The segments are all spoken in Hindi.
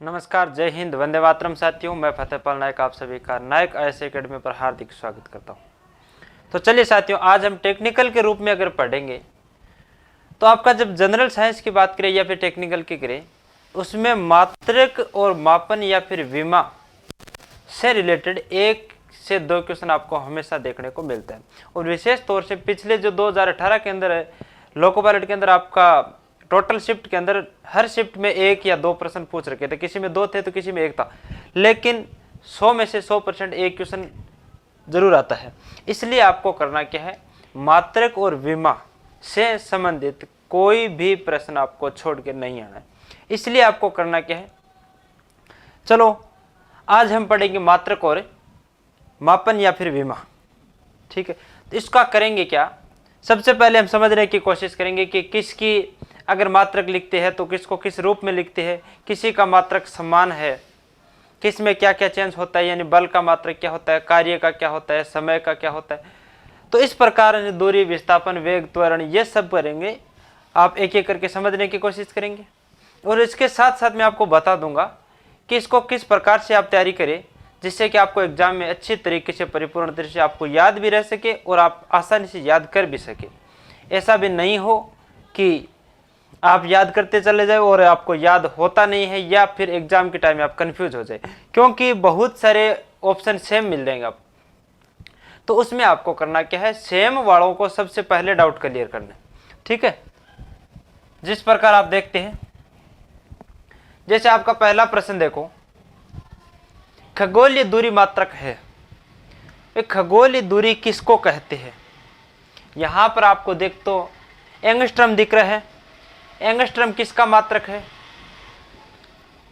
नमस्कार, जय हिंद, वंदे मातरम साथियों। मैं फतेहपाल नायक आप सभी का नायक IAS एकेडमी पर हार्दिक स्वागत करता हूं। तो चलिए साथियों, आज हम टेक्निकल के रूप में अगर पढ़ेंगे तो आपका जब जनरल साइंस की बात करें या फिर टेक्निकल की करें, उसमें मात्रक और मापन या फिर विमा से रिलेटेड 1 से 2 क्वेश्चन आपको हमेशा देखने को मिलता है। और विशेष तौर से पिछले जो 2018 के अंदर है, लोको पायलट के अंदर आपका टोटल शिफ्ट के अंदर हर शिफ्ट में 1 या 2 प्रश्न पूछ रखे थे, किसी में 2 थे तो किसी में 1 था, लेकिन 100 में से 100% एक क्वेश्चन जरूर आता है। इसलिए आपको करना क्या है, मात्रक और विमा से संबंधित कोई भी प्रश्न आपको छोड़ के नहीं आना है। इसलिए आपको करना क्या है, चलो आज हम पढ़ेंगे मात्रक और मापन या फिर विमा। ठीक है, तो इसका करेंगे क्या, सबसे पहले हम समझने की कोशिश करेंगे कि किसकी अगर मात्रक लिखते हैं तो किसको किस रूप में लिखते हैं, किसी का मात्रक समान है, किस में क्या क्या चेंज होता है, यानी बल का मात्रक क्या होता है, कार्य का क्या होता है, समय का क्या होता है। तो इस प्रकार दूरी, विस्थापन, वेग, त्वरण, ये सब करेंगे। आप एक एक करके समझने की कोशिश करेंगे और इसके साथ साथ मैं आपको बता दूंगा कि इसको किस प्रकार से आप तैयारी करें, जिससे कि आपको एग्जाम में अच्छी तरीके से, परिपूर्ण तरीके से आपको याद भी रह सके और आप आसानी से याद कर भी सके। ऐसा भी नहीं हो कि आप याद करते चले जाए और आपको याद होता नहीं है, या फिर एग्जाम के टाइम में आप कंफ्यूज हो जाए, क्योंकि बहुत सारे ऑप्शन सेम मिल जाएंगे आप। तो उसमें आपको करना क्या है, सेम वालों को सबसे पहले डाउट क्लियर करना है। ठीक है, जिस प्रकार आप देखते हैं, जैसे आपका पहला प्रश्न देखो, खगोलीय दूरी मात्रक है। खगोलीय दूरी किसको कहते हैं? यहां पर आपको देख तो एंगस्ट्रम दिख रहा है। एंगस्ट्रम किसका मात्रक है?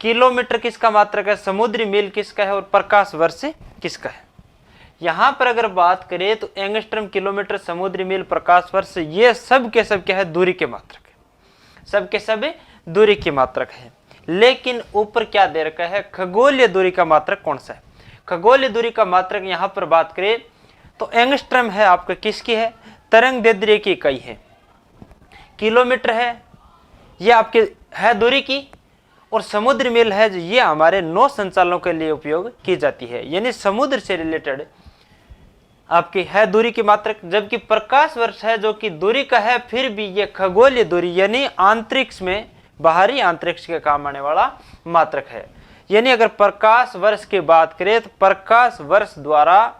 किलोमीटर किसका मात्रक है? समुद्री मील किसका है? और प्रकाश वर्ष किसका है? यहां पर अगर बात करें तो एंगस्ट्रम, किलोमीटर, समुद्री मील, प्रकाश वर्ष, ये सब के सब क्या है? दूरी के मात्रक है। सब के सब दूरी की मात्रक है। लेकिन ऊपर क्या दे रखा है, खगोलीय दूरी का मात्रक कौन सा है? खगोलीय दूरी का मात्रक यहां पर बात करें तो एंगस्ट्रम है आपका, किसकी है? तरंग दैर्ध्य की इकाई है। किलोमीटर है, ये आपके है दूरी की, और समुद्र मील है, ये हमारे नौ संचालनों के लिए उपयोग की जाती है, यानी समुद्र से रिलेटेड आपकी है दूरी की मात्रक। जबकि प्रकाश वर्ष है जो कि दूरी का है, फिर भी ये खगोलीय दूरी यानी अंतरिक्ष में, बाहरी अंतरिक्ष के काम आने वाला मात्रक है। यानी अगर प्रकाश वर्ष की बात करें तो प्रकाश वर्ष द्वारा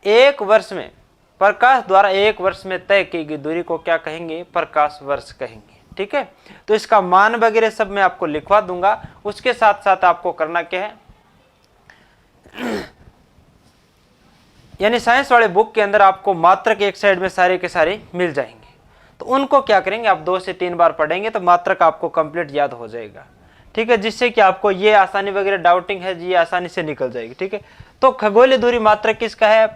एक वर्ष में, प्रकाश द्वारा एक वर्ष में तय की गई दूरी को क्या कहेंगे? प्रकाश वर्ष कहेंगे। ठीक है, तो इसका मान वगैरह सब मैं आपको लिखवा दूंगा। उसके साथ साथ आपको करना क्या है, यानी साइंस वाले बुक के अंदर आपको मात्रक एक साइड में सारे के सारे मिल जाएंगे, तो उनको क्या करेंगे, आप 2 से 3 बार पढ़ेंगे तो मात्रक आपको कंप्लीट याद हो जाएगा। ठीक है, जिससे कि आपको ये आसानी वगैरह डाउटिंग है जी, ये आसानी से निकल जाएगी। ठीक है, तो खगोलीय दूरी मात्रक किसका है?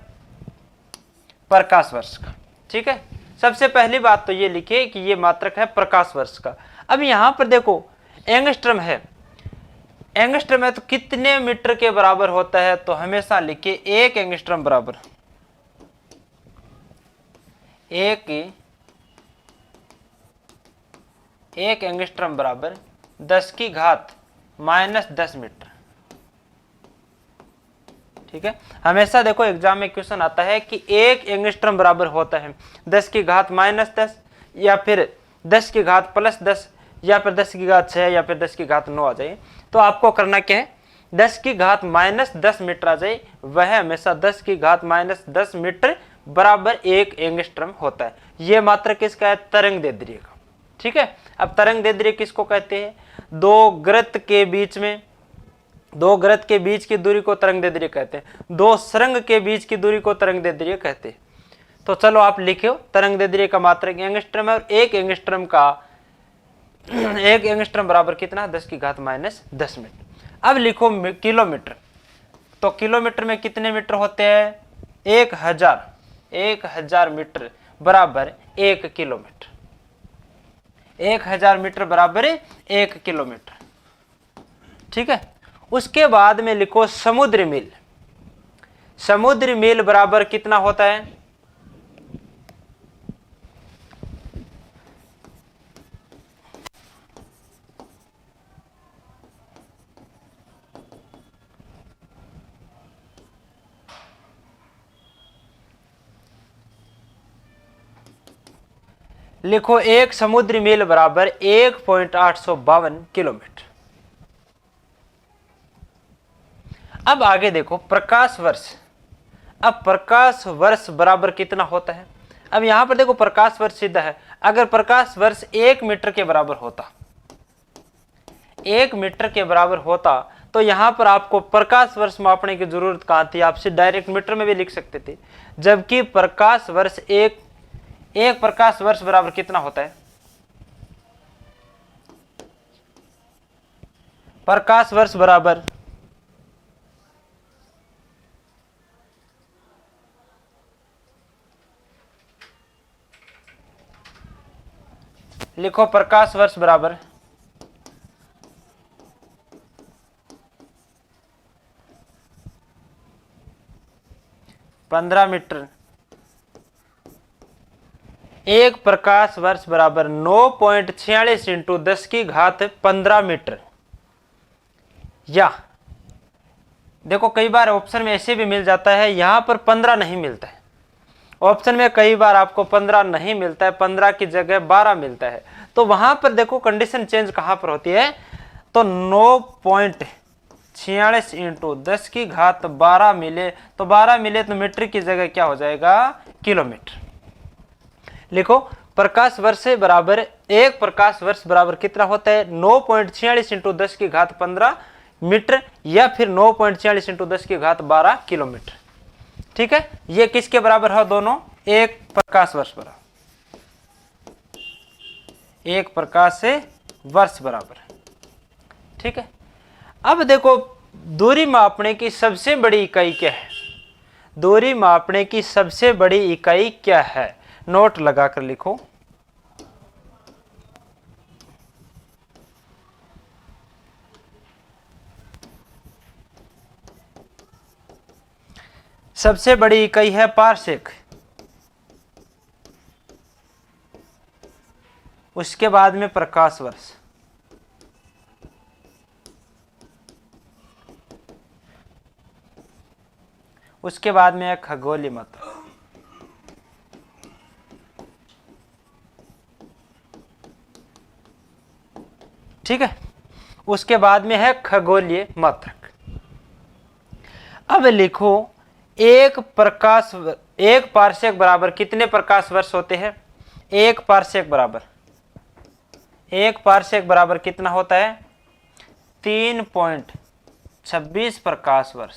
प्रकाश वर्ष का। ठीक है, सबसे पहली बात तो ये लिखिए कि ये मात्रक है प्रकाश वर्ष का। अब यहां पर देखो एंगस्ट्रम है, एंगस्ट्रम है तो कितने मीटर के बराबर होता है? तो हमेशा लिखिए 1 एंगस्ट्रम बराबर 1 एंगस्ट्रम बराबर 10 की घात -10 मीटर। ठीक है, हमेशा देखो एग्जाम में क्वेश्चन आता है कि 1 एंगस्ट्रम बराबर होता है 10 की घात -10, या फिर 10 की घात +10, या फिर 10 की घात 6, या फिर 10 की घात 9 आ जाए। तो आपको करना क्या है, 10 की घात -10 मीटर आ जाए, वह हमेशा 10 की घात -10 मीटर बराबर 1 एंगस्ट्रम होता है। यह मात्रक किसका है? तरंग दैर्ध्य का। ठीक है, अब तरंग दैर्ध्य किसको कहते हैं? दो वृत्त के बीच की दूरी को तरंग दैर्ध्य कहते हैं। 2 सुरंग के बीच की दूरी को तरंग दैर्ध्य कहते हैं। तो चलो आप लिखो, तरंग दैर्ध्य का मात्रक एंगस्ट्रम है, और 1 एंगस्ट्रम बराबर कितना? 10 की घात -10 मीटर। अब लिखो किलोमीटर, तो किलोमीटर में कितने मीटर होते हैं? 1000 मीटर बराबर 1 किलोमीटर। 1000 मीटर बराबर 1 किलोमीटर। ठीक है, उसके बाद में लिखो समुद्र मील। समुद्र मील बराबर कितना होता है? लिखो 1 समुद्री मील बराबर 1.852 किलोमीटर। अब आगे देखो प्रकाश वर्ष। अब प्रकाश वर्ष बराबर कितना होता है? अब यहां पर देखो प्रकाश वर्ष सीधा है। अगर प्रकाश वर्ष 1 मीटर के बराबर होता, 1 मीटर के बराबर होता, तो यहां पर आपको प्रकाश वर्ष मापने की जरूरत कहां थी? आप सीधे डायरेक्ट मीटर में भी लिख सकते थे। जबकि प्रकाश वर्ष एक प्रकाश वर्ष बराबर कितना होता है? प्रकाश वर्ष बराबर लिखो प्रकाश वर्ष बराबर 15 मीटर। एक प्रकाश वर्ष बराबर 9.46 इंटू 10 की घात 15 मीटर। या देखो कई बार ऑप्शन में ऐसे भी मिल जाता है, यहां पर 15 नहीं मिलता है। ऑप्शन में कई बार आपको 15 नहीं मिलता है, 15 की जगह 12 मिलता है। तो वहां पर देखो कंडीशन चेंज कहां पर होती है? तो 9.46 इंटू 10 की घात 12 मिले, तो 12 मिले तो मीटर की जगह क्या हो जाएगा? किलोमीटर। लिखो प्रकाश वर्ष बराबर एक प्रकाश वर्ष बराबर कितना होता है? 9.46 इंटू 10 की घात 15 मीटर, या फिर 9.46 इंटू 10 की घात 12 किलोमीटर। ठीक है, ये किसके बराबर है? दोनों एक प्रकाश वर्ष बराबर, एक प्रकाश से वर्ष बराबर। ठीक है, अब देखो दूरी मापने की सबसे बड़ी इकाई क्या है? दूरी मापने की सबसे बड़ी इकाई क्या है? नोट लगाकर लिखो। सबसे बड़ी इकाई है पारसेक, उसके बाद में प्रकाश वर्ष, उसके बाद में है खगोलीय मात्रक। ठीक है, उसके बाद में है खगोलीय मात्रक। अब लिखो एक पारसेक बराबर कितने प्रकाश वर्ष होते हैं? एक पारसेक बराबर कितना होता है? 3.26 प्रकाश वर्ष।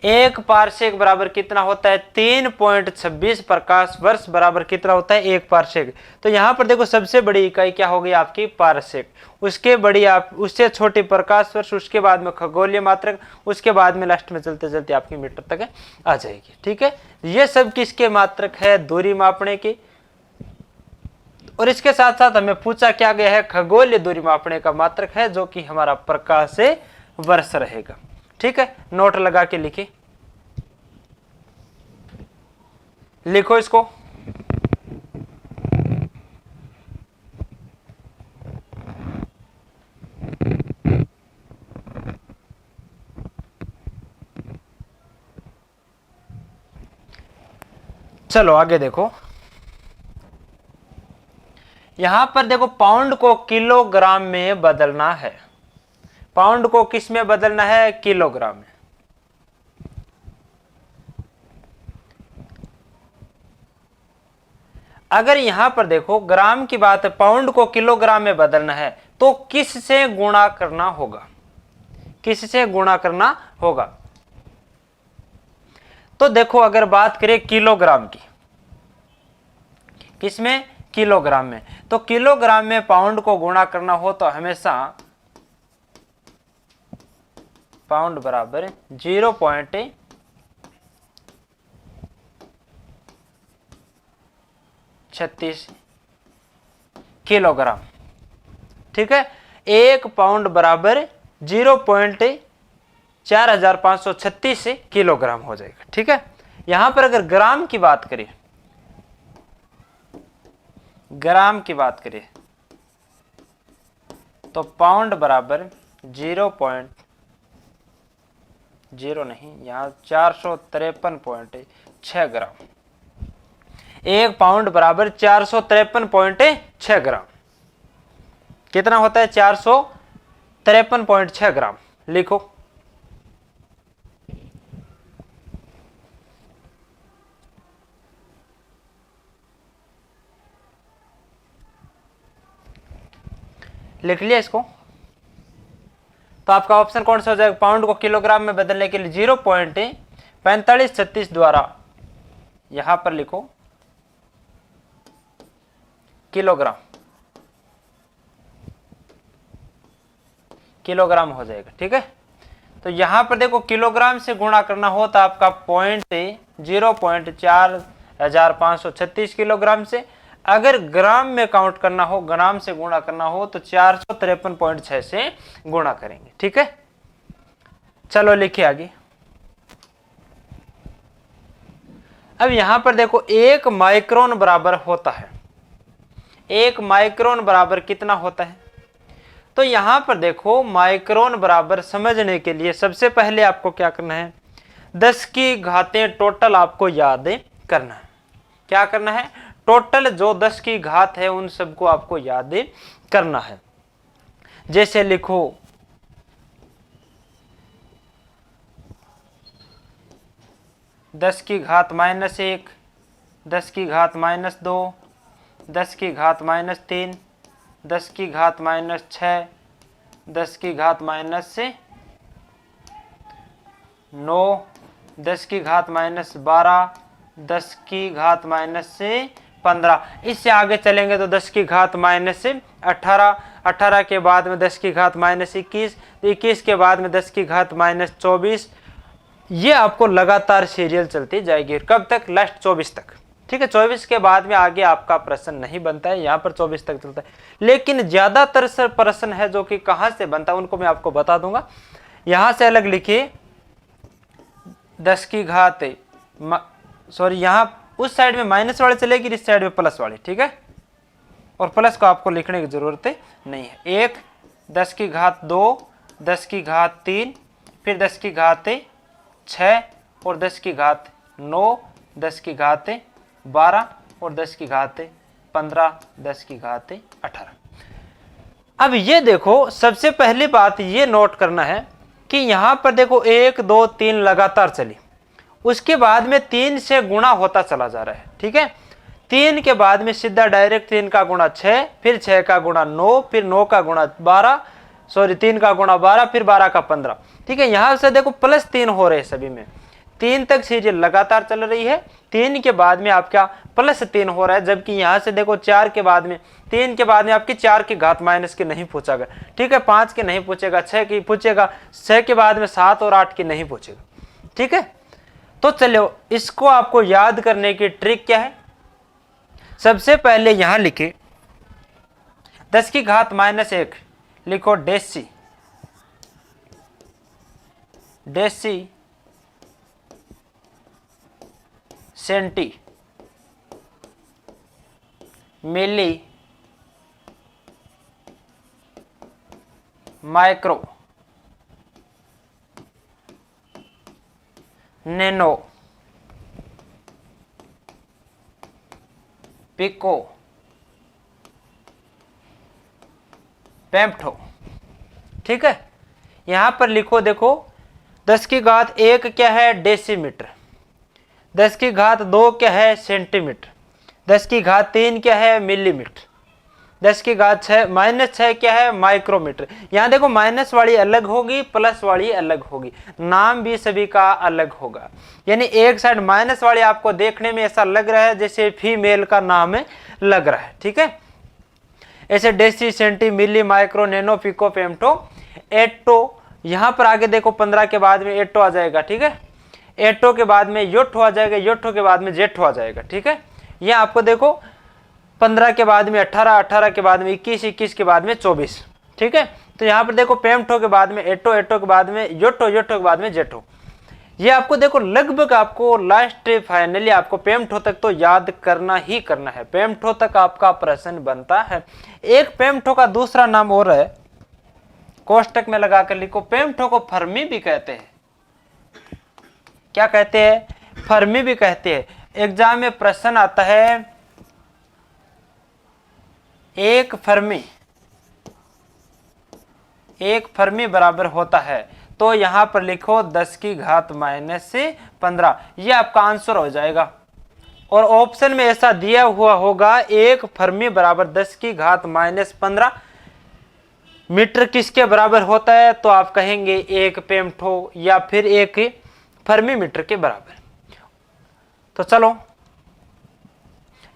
एक पारसेक बराबर कितना होता है? 3.26 प्रकाश वर्ष बराबर कितना होता है? एक पारसेक। तो यहां पर देखो सबसे बड़ी इकाई क्या होगी आपकी? पारसेक। उसके बड़ी उससे छोटी प्रकाश वर्ष, उसके बाद में खगोलीय मात्रक, उसके बाद में लास्ट में चलते चलते आपकी मीटर तक आ जाएगी। ठीक है, ये सब किसके मात्रक है? दूरी मापने की। और इसके साथ साथ हमें पूछा क्या गया है? खगोलीय दूरी मापने का मात्रक है, जो कि हमारा प्रकाश से वर्ष रहेगा। ठीक है, नोट लगा के लिखिए, लिखो इसको। चलो आगे देखो, यहां पर देखो पाउंड को किलोग्राम में बदलना है। पाउंड को किस में बदलना है? किलोग्राम में। अगर यहां पर देखो ग्राम की बात है, पाउंड को किलोग्राम में बदलना है, तो किस से गुणा करना होगा? किस से गुणा करना होगा? तो देखो अगर बात करें किलोग्राम की, किसमें? किलोग्राम में। तो किलोग्राम में पाउंड को गुणा करना हो तो हमेशा पाउंड बराबर 0.36 किलोग्राम। ठीक है, एक पाउंड बराबर 0.4536 किलोग्राम हो जाएगा। ठीक है, यहां पर अगर ग्राम की बात करें, तो पाउंड बराबर 0.36 जीरो नहीं, यहाँ 453.6 ग्राम। 1 पाउंड बराबर 453.6 ग्राम। कितना होता है? 453.6 ग्राम। लिखो। लिख लिया इसको? तो आपका ऑप्शन कौन सा हो जाएगा? पाउंड को किलोग्राम में बदलने के लिए 0.4536 द्वारा यहां पर लिखो किलोग्राम, किलोग्राम हो जाएगा। ठीक है, तो यहां पर देखो किलोग्राम से गुणा करना हो तो आपका 0.4536 किलोग्राम से, अगर ग्राम में काउंट करना हो, ग्राम से गुणा करना हो तो 453.6 से गुणा करेंगे। ठीक है, चलो लिखिए आगे। अब यहां पर देखो 1 माइक्रोन बराबर होता है, 1 माइक्रोन बराबर कितना होता है? तो यहां पर देखो माइक्रोन बराबर समझने के लिए सबसे पहले आपको क्या करना है? 10 की घातें टोटल आपको याद करना है। क्या करना है? टोटल जो 10 की घात है उन सबको आपको याद करना है। जैसे लिखो 10 की घात -1, 10 की घात -2, 10 की घात -3, 10 की घात -6, 10 की घात -9, 10 की घात -12, 10 की घात -15। इससे आगे चलेंगे तो 10 की घात -18, 18 के बाद में 10 की घात -21, 21 के बाद में 10 की घात -24। ये आपको लगातार सीरियल चलती जाएगी। कब तक? लास्ट 24 तक। ठीक है, 24 के बाद में आगे आपका प्रश्न नहीं बनता है, यहाँ पर 24 तक चलता है। लेकिन ज्यादातर प्रश्न है जो कि कहाँ से बनता है उनको मैं आपको बता दूंगा। यहां से अलग लिखिए 10 की घात सॉरी, यहाँ उस साइड में माइनस वाले चलेगी, इस साइड में प्लस वाले। ठीक है, और प्लस को आपको लिखने की जरूरत नहीं है। 1, 10 की घात 2, 10 की घात 3, फिर 10 की घात 6 और 10 की घात 9, 10 की घात 12 और 10 की घात 15, 10 की घात 18। अब ये देखो, सबसे पहली बात ये नोट करना है कि यहां पर देखो 1, 2, 3 लगातार चली, उसके बाद में 3 से गुणा होता चला जा रहा है। ठीक है, 3 के बाद में सीधा डायरेक्ट 3 का गुणा 6, फिर 6 का गुणा 9, फिर 9 का गुणा 12, सॉरी 3 का गुणा 12, फिर 12 का 15। ठीक है, यहां से देखो +3 हो रहे हैं सभी में, 3 तक सीरियल लगातार चल रही है। 3 के बाद में आपका +3 हो रहा है, जबकि यहां से देखो 4 के बाद में, 3 के बाद में आपकी 4 की घात माइनस की नहीं पूछेगा। ठीक है, 5 के नहीं पूछेगा, 6 की पूछेगा, 6 के बाद में 7 और 8 की नहीं पूछेगा। ठीक है, तो चलो इसको आपको याद करने की ट्रिक क्या है? सबसे पहले यहां लिखे 10 की घात -1, लिखो deci, deci centi milli micro nano pico femto. ठीक है, यहां पर लिखो, देखो 10 की घात 1 क्या है? डेसीमीटर। 10 की घात 2 क्या है? सेंटीमीटर। 10 की घात 3 क्या है? मिलीमीटर। 10 की घात -6 क्या है? माइक्रोमीटर। यहां देखो माइनस वाली अलग होगी, प्लस वाली अलग होगी, नाम भी सभी का अलग होगा। यानी एक साइड माइनस वाली आपको देखने में ऐसा लग रहा है जैसे फीमेल का नाम लग रहा है। ठीक है, ऐसे deci centi milli micro nano pico femto atto. यहां पर आगे देखो 15 के बाद में एटो आ जाएगा। ठीक है, एटो के बाद में योटो आ जाएगा, योटो के बाद में जेठो आ जाएगा। ठीक है, यह आपको देखो 15 के बाद में 18, 18 के बाद में 21, 21 के बाद में 24। ठीक है, तो यहाँ पर देखो पेम्टो के बाद में एटो, एटो के बाद में योटो, योटो के बाद में जेठो। ये आपको देखो लगभग आपको लास्ट फाइनली आपको पेम्टो तक तो याद करना ही करना है। पेम्टो तक आपका प्रश्न बनता है। एक पेम्टो का दूसरा नाम और है, कोष्टक में लगाकर लिखो, पेम्टो को फर्मी भी कहते हैं। क्या कहते हैं, फर्मी भी कहते हैं। एग्जाम में प्रश्न आता है एक फर्मी बराबर होता है, तो यहां पर लिखो 10 की घात -15, ये आपका आंसर हो जाएगा। और ऑप्शन में ऐसा दिया हुआ होगा एक फर्मी बराबर 10 की घात -15 मीटर किसके बराबर होता है, तो आप कहेंगे एक पेम्टो या फिर एक फर्मी मीटर के बराबर। तो चलो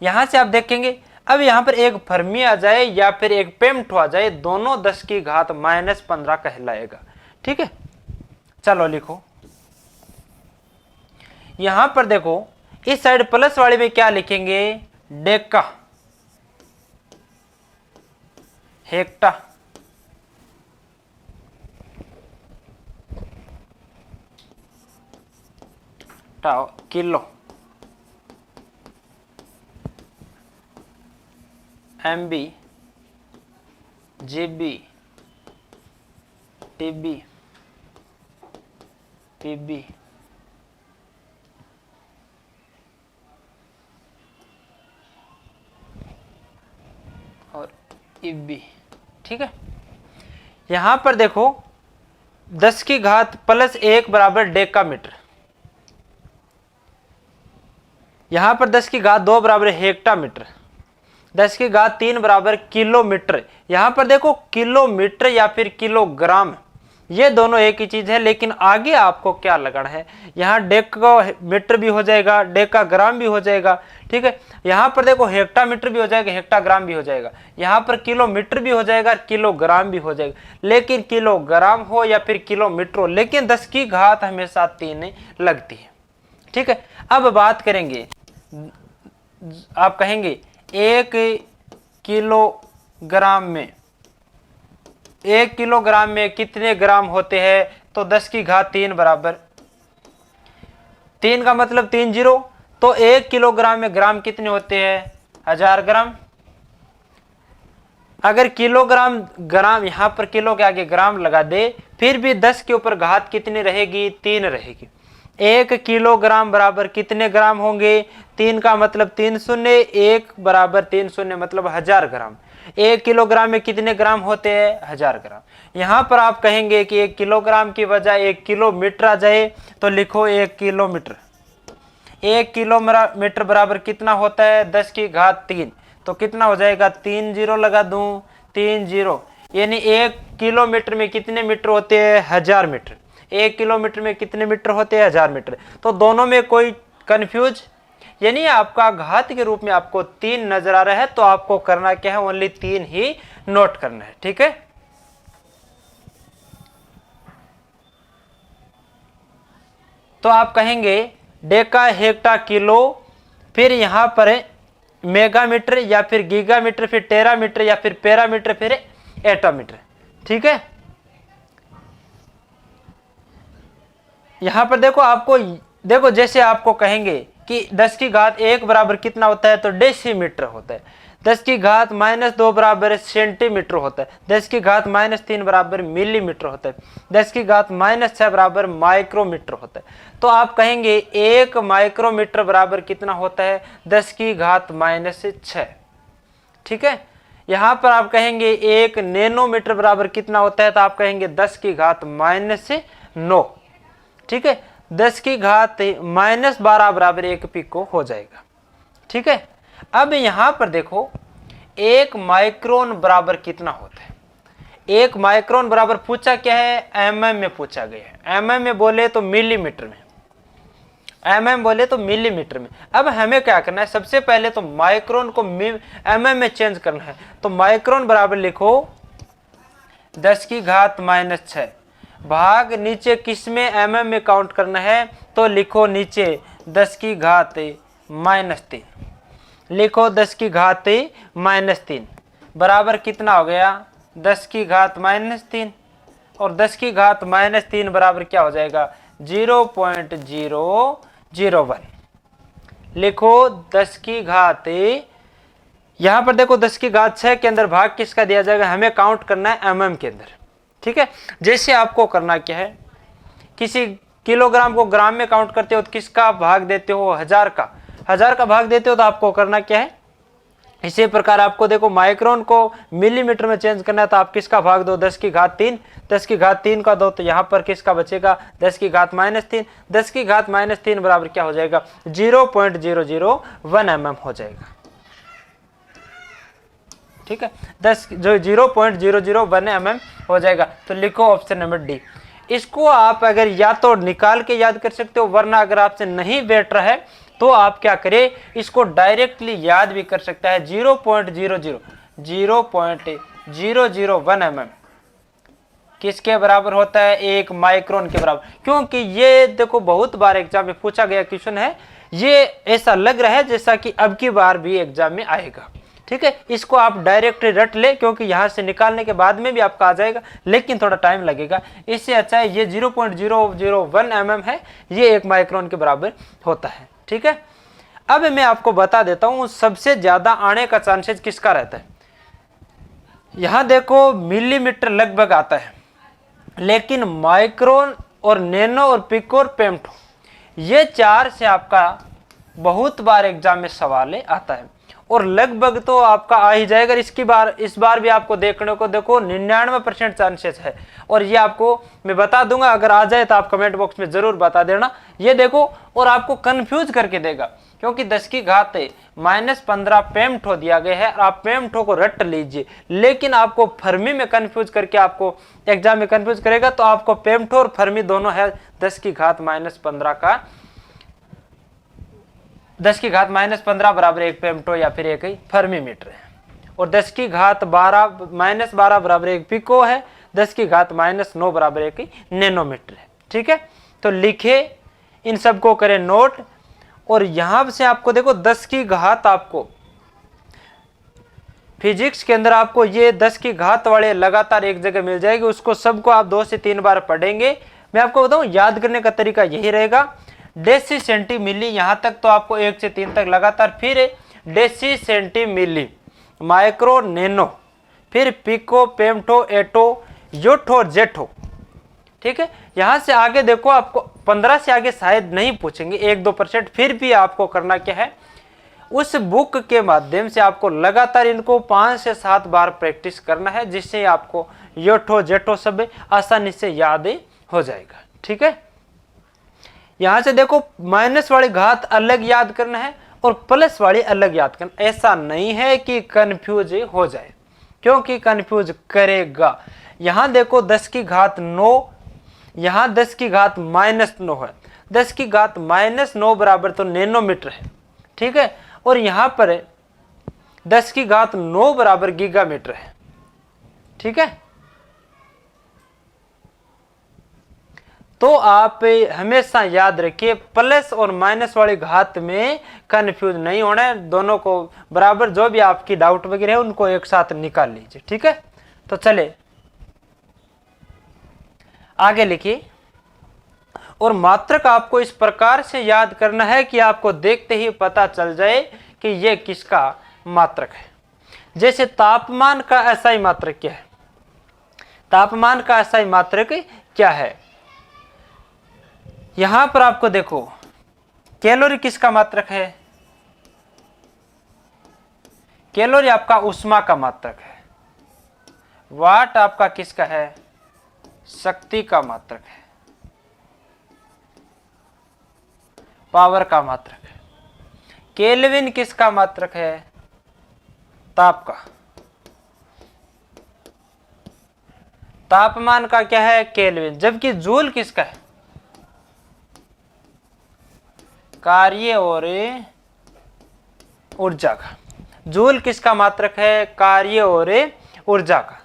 यहां से आप देखेंगे, अब यहां पर एक फर्मी आ जाए या फिर एक पेम्टो आ जाए, दोनों 10 की घात -15 कहलाएगा। ठीक है, चलो लिखो। यहां पर देखो इस साइड प्लस वाले में क्या लिखेंगे, Deka hecto kilo MB GB TB PB और EB। ठीक है, यहां पर देखो 10 की घात +1 बराबर डेका मीटर, यहां पर 10 की घात 2 बराबर हेक्टा मीटर, 10 की घात 3 बराबर किलोमीटर। यहां पर देखो किलोमीटर या फिर किलोग्राम, ये दोनों एक ही चीज है, लेकिन आगे आपको क्या लगाना है, यहाँ डेका मीटर भी हो जाएगा, डेका ग्राम भी हो जाएगा। ठीक है, यहाँ पर देखो हेक्टा मीटर भी हो जाएगा, हेक्टा ग्राम भी हो जाएगा, यहाँ पर किलोमीटर भी हो जाएगा, किलोग्राम भी हो जाएगा। लेकिन किलोग्राम हो या फिर किलोमीटर हो, लेकिन 10 की घात हमेशा 3 लगती है। ठीक है, अब बात करेंगे, आप कहेंगे 1 किलोग्राम में, 1 किलोग्राम में कितने ग्राम होते हैं, तो 10 की घात 3 बराबर 3 का मतलब 3 जीरो, तो 1 किलोग्राम में ग्राम कितने होते हैं, 1000 ग्राम। अगर किलोग्राम ग्राम यहां पर किलो के आगे ग्राम लगा दे, फिर भी 10 के ऊपर घात कितनी रहेगी, 3 रहेगी। 1 किलोग्राम बराबर कितने ग्राम होंगे, 3 का मतलब 3 शून्य, 1 बराबर 3 शून्य मतलब 1000 ग्राम। 1 किलोग्राम में कितने ग्राम होते हैं, 1000 ग्राम। यहां पर आप कहेंगे कि 1 किलोग्राम की बजाय 1 किलोमीटर आ जाए, तो लिखो 1 किलोमीटर। 1 किलोमीटर बराबर कितना होता है, 10 की घात 3, तो कितना हो जाएगा, 3 जीरो लगा दूं, 3 जीरो, यानी 1 किलोमीटर में कितने मीटर होते हैं, 1000 मीटर। 1 किलोमीटर में कितने मीटर होते हैं, 1000 मीटर। तो दोनों में कोई कंफ्यूज, यानी आपका घात के रूप में आपको 3 नजर आ रहा है, तो आपको करना क्या है, ओनली 3 ही नोट करना है। ठीक है, तो आप कहेंगे डेका हेक्टा किलो, फिर यहां पर मेगामीटर या फिर गीगामीटर, फिर टेरामीटर या फिर पैरामीटर, फिर एटोमीटर। ठीक है, यहां पर देखो, आपको देखो जैसे आपको कहेंगे कि 10 की घात 1 बराबर कितना होता है, तो डेसीमीटर होता है। 10 की घात -2 बराबर सेंटीमीटर होता है। 10 की घात -3 बराबर मिलीमीटर होता है। 10 की घात -6 बराबर माइक्रोमीटर होता है। तो आप कहेंगे 1 माइक्रोमीटर बराबर कितना होता है, 10 की घात -6। ठीक है, यहां पर आप कहेंगे 1 नैनोमीटर बराबर कितना होता है, तो आप कहेंगे 10 की घात -9। ठीक है, 10 की घात -12 बराबर 1 पिको हो जाएगा। ठीक है, अब यहां पर देखो 1 माइक्रोन बराबर कितना होता है। 1 माइक्रोन बराबर पूछा क्या है, mm में पूछा गया है। mm में बोले तो मिलीमीटर में, mm बोले तो मिलीमीटर में। अब हमें क्या करना है, सबसे पहले तो माइक्रोन को mm में चेंज करना है। तो माइक्रोन बराबर लिखो 10 की घात -6 भाग नीचे किस में, mm में काउंट करना है, तो लिखो नीचे 10 की घात -3, लिखो 10 की घात -3 बराबर कितना हो गया, 10 की घात -3, और 10 की घात -3 बराबर क्या हो जाएगा, 0.001। लिखो 10 की घात, यहां पर देखो 10 की घात 6 के अंदर भाग किसका दिया जाएगा, हमें काउंट करना है mm के अंदर। ठीक है, जैसे आपको करना क्या है, किसी किलोग्राम को ग्राम में काउंट करते हो तो किसका भाग देते हो, 1000 का, 1000 का भाग देते हो तो आपको करना क्या है, इसी प्रकार आपको देखो माइक्रोन को मिलीमीटर में चेंज करना है तो आप किसका भाग दो, 10 की घात 3, 10 की घात 3 का दो तो यहाँ पर किसका बचेगा, 10 की घात -3, 10 की घात -3 बराबर क्या हो जाएगा, 0.001 mm हो जाएगा। ठीक है, 10 जो 0.001 mm हो जाएगा। तो लिखो ऑप्शन नंबर डी। इसको आप अगर या तो निकाल के याद कर सकते हो, वरना अगर आपसे नहीं बैठ रहा है तो आप क्या करें, इसको डायरेक्टली याद भी कर सकता है। 0.001 mm किसके बराबर होता है, 1 माइक्रोन के बराबर। क्योंकि ये देखो बहुत बार एग्जाम में पूछा गया क्वेश्चन है, ये ऐसा लग रहा है जैसा कि अब की बार भी एग्जाम में आएगा। ठीक है, इसको आप डायरेक्टली रट ले, क्योंकि यहां से निकालने के बाद में भी आपका आ जाएगा, लेकिन थोड़ा टाइम लगेगा। इससे अच्छा है ये 0.001 mm है, ये 1 माइक्रोन के बराबर होता है। ठीक है, अब मैं आपको बता देता हूं सबसे ज्यादा आने का चांसेस किसका रहता है। यहां देखो मिलीमीटर लगभग आता है, लेकिन माइक्रोन और नैनो और पिको और फेम्टो ये 4 से आपका बहुत बार एग्जाम में सवाल आता है, और लगभग तो आपका आ ही जाएगा। इस बार भी आपको देखने को देखो 99% चांसेस है, और ये आपको मैं बता दूंगा, अगर आ जाए तो आप कमेंट बॉक्स में जरूर बता देना। ये देखो, और आपको कंफ्यूज करके देगा, क्योंकि 10 की घात -15 फेम्टो दिया गया है, आप फेम्टो को रट लीजिए, लेकिन आपको फर्मी में कंफ्यूज करके आपको एग्जाम में कंफ्यूज करेगा। तो आपको फेम्टो और फर्मी दोनों है 10 की घात -15 का, 10 की घात -15 बराबर 1 फेम्टो या फिर 1 फर्मी मीटर है, और 10 की घात -12 बराबर 1 पिको है, 10 की घात -9 बराबर 1 नैनोमीटर है। ठीक है, तो लिखे, इन सबको करें नोट। और यहां से आपको देखो 10 की घात, आपको फिजिक्स के अंदर आपको ये 10 की घात वाले लगातार एक जगह मिल जाएगी, उसको सबको आप 2 से 3 बार पढ़ेंगे। मैं आपको बताऊं याद करने का तरीका यही रहेगा, डेसी सेंटी मिली, यहां तक तो आपको 1 से 3 तक लगातार, फिर deci centi milli, micro nano, फिर pico femto atto yocto zepto. ठीक है, यहां से आगे देखो आपको 15 से आगे शायद नहीं पूछेंगे, 1-2%, फिर भी आपको करना क्या है, उस बुक के माध्यम से आपको लगातार इनको 5 से 7 बार प्रैक्टिस करना है, जिससे आपको योठो जेठो सब आसानी से याद हो जाएगा। ठीक है, यहां से देखो माइनस वाली घात अलग याद करना है और प्लस वाली अलग याद करना। ऐसा नहीं है कि कंफ्यूज हो जाए, क्योंकि कंफ्यूज करेगा। यहां देखो 10 की घात 9, यहां 10 की घात -9 है, 10 की घात -9 बराबर तो नैनोमीटर है। ठीक है, और यहां पर 10 की घात 9 बराबर गीगामीटर है। ठीक है, तो आप हमेशा याद रखिए प्लस और माइनस वाली घात में कंफ्यूज नहीं होना है, दोनों को बराबर, जो भी आपकी डाउट वगैरह है उनको एक साथ निकाल लीजिए। ठीक है, तो चले आगे लिखिए। और मात्रक आपको इस प्रकार से याद करना है कि आपको देखते ही पता चल जाए कि यह किसका मात्रक है। जैसे तापमान का एसआई मात्रक क्या है, तापमान का एसआई मात्रक क्या है, यहां पर आपको देखो कैलोरी किसका मात्रक है, कैलोरी आपका ऊष्मा का मात्रक है, वाट आपका किसका है, शक्ति का मात्रक है, पावर का मात्रक है। केल्विन किसका मात्रक है, ताप का। तापमान का क्या है, केल्विन। जबकि जूल किसका है, कार्य और ऊर्जा का। जूल किसका मात्रक है, कार्य और ऊर्जा का।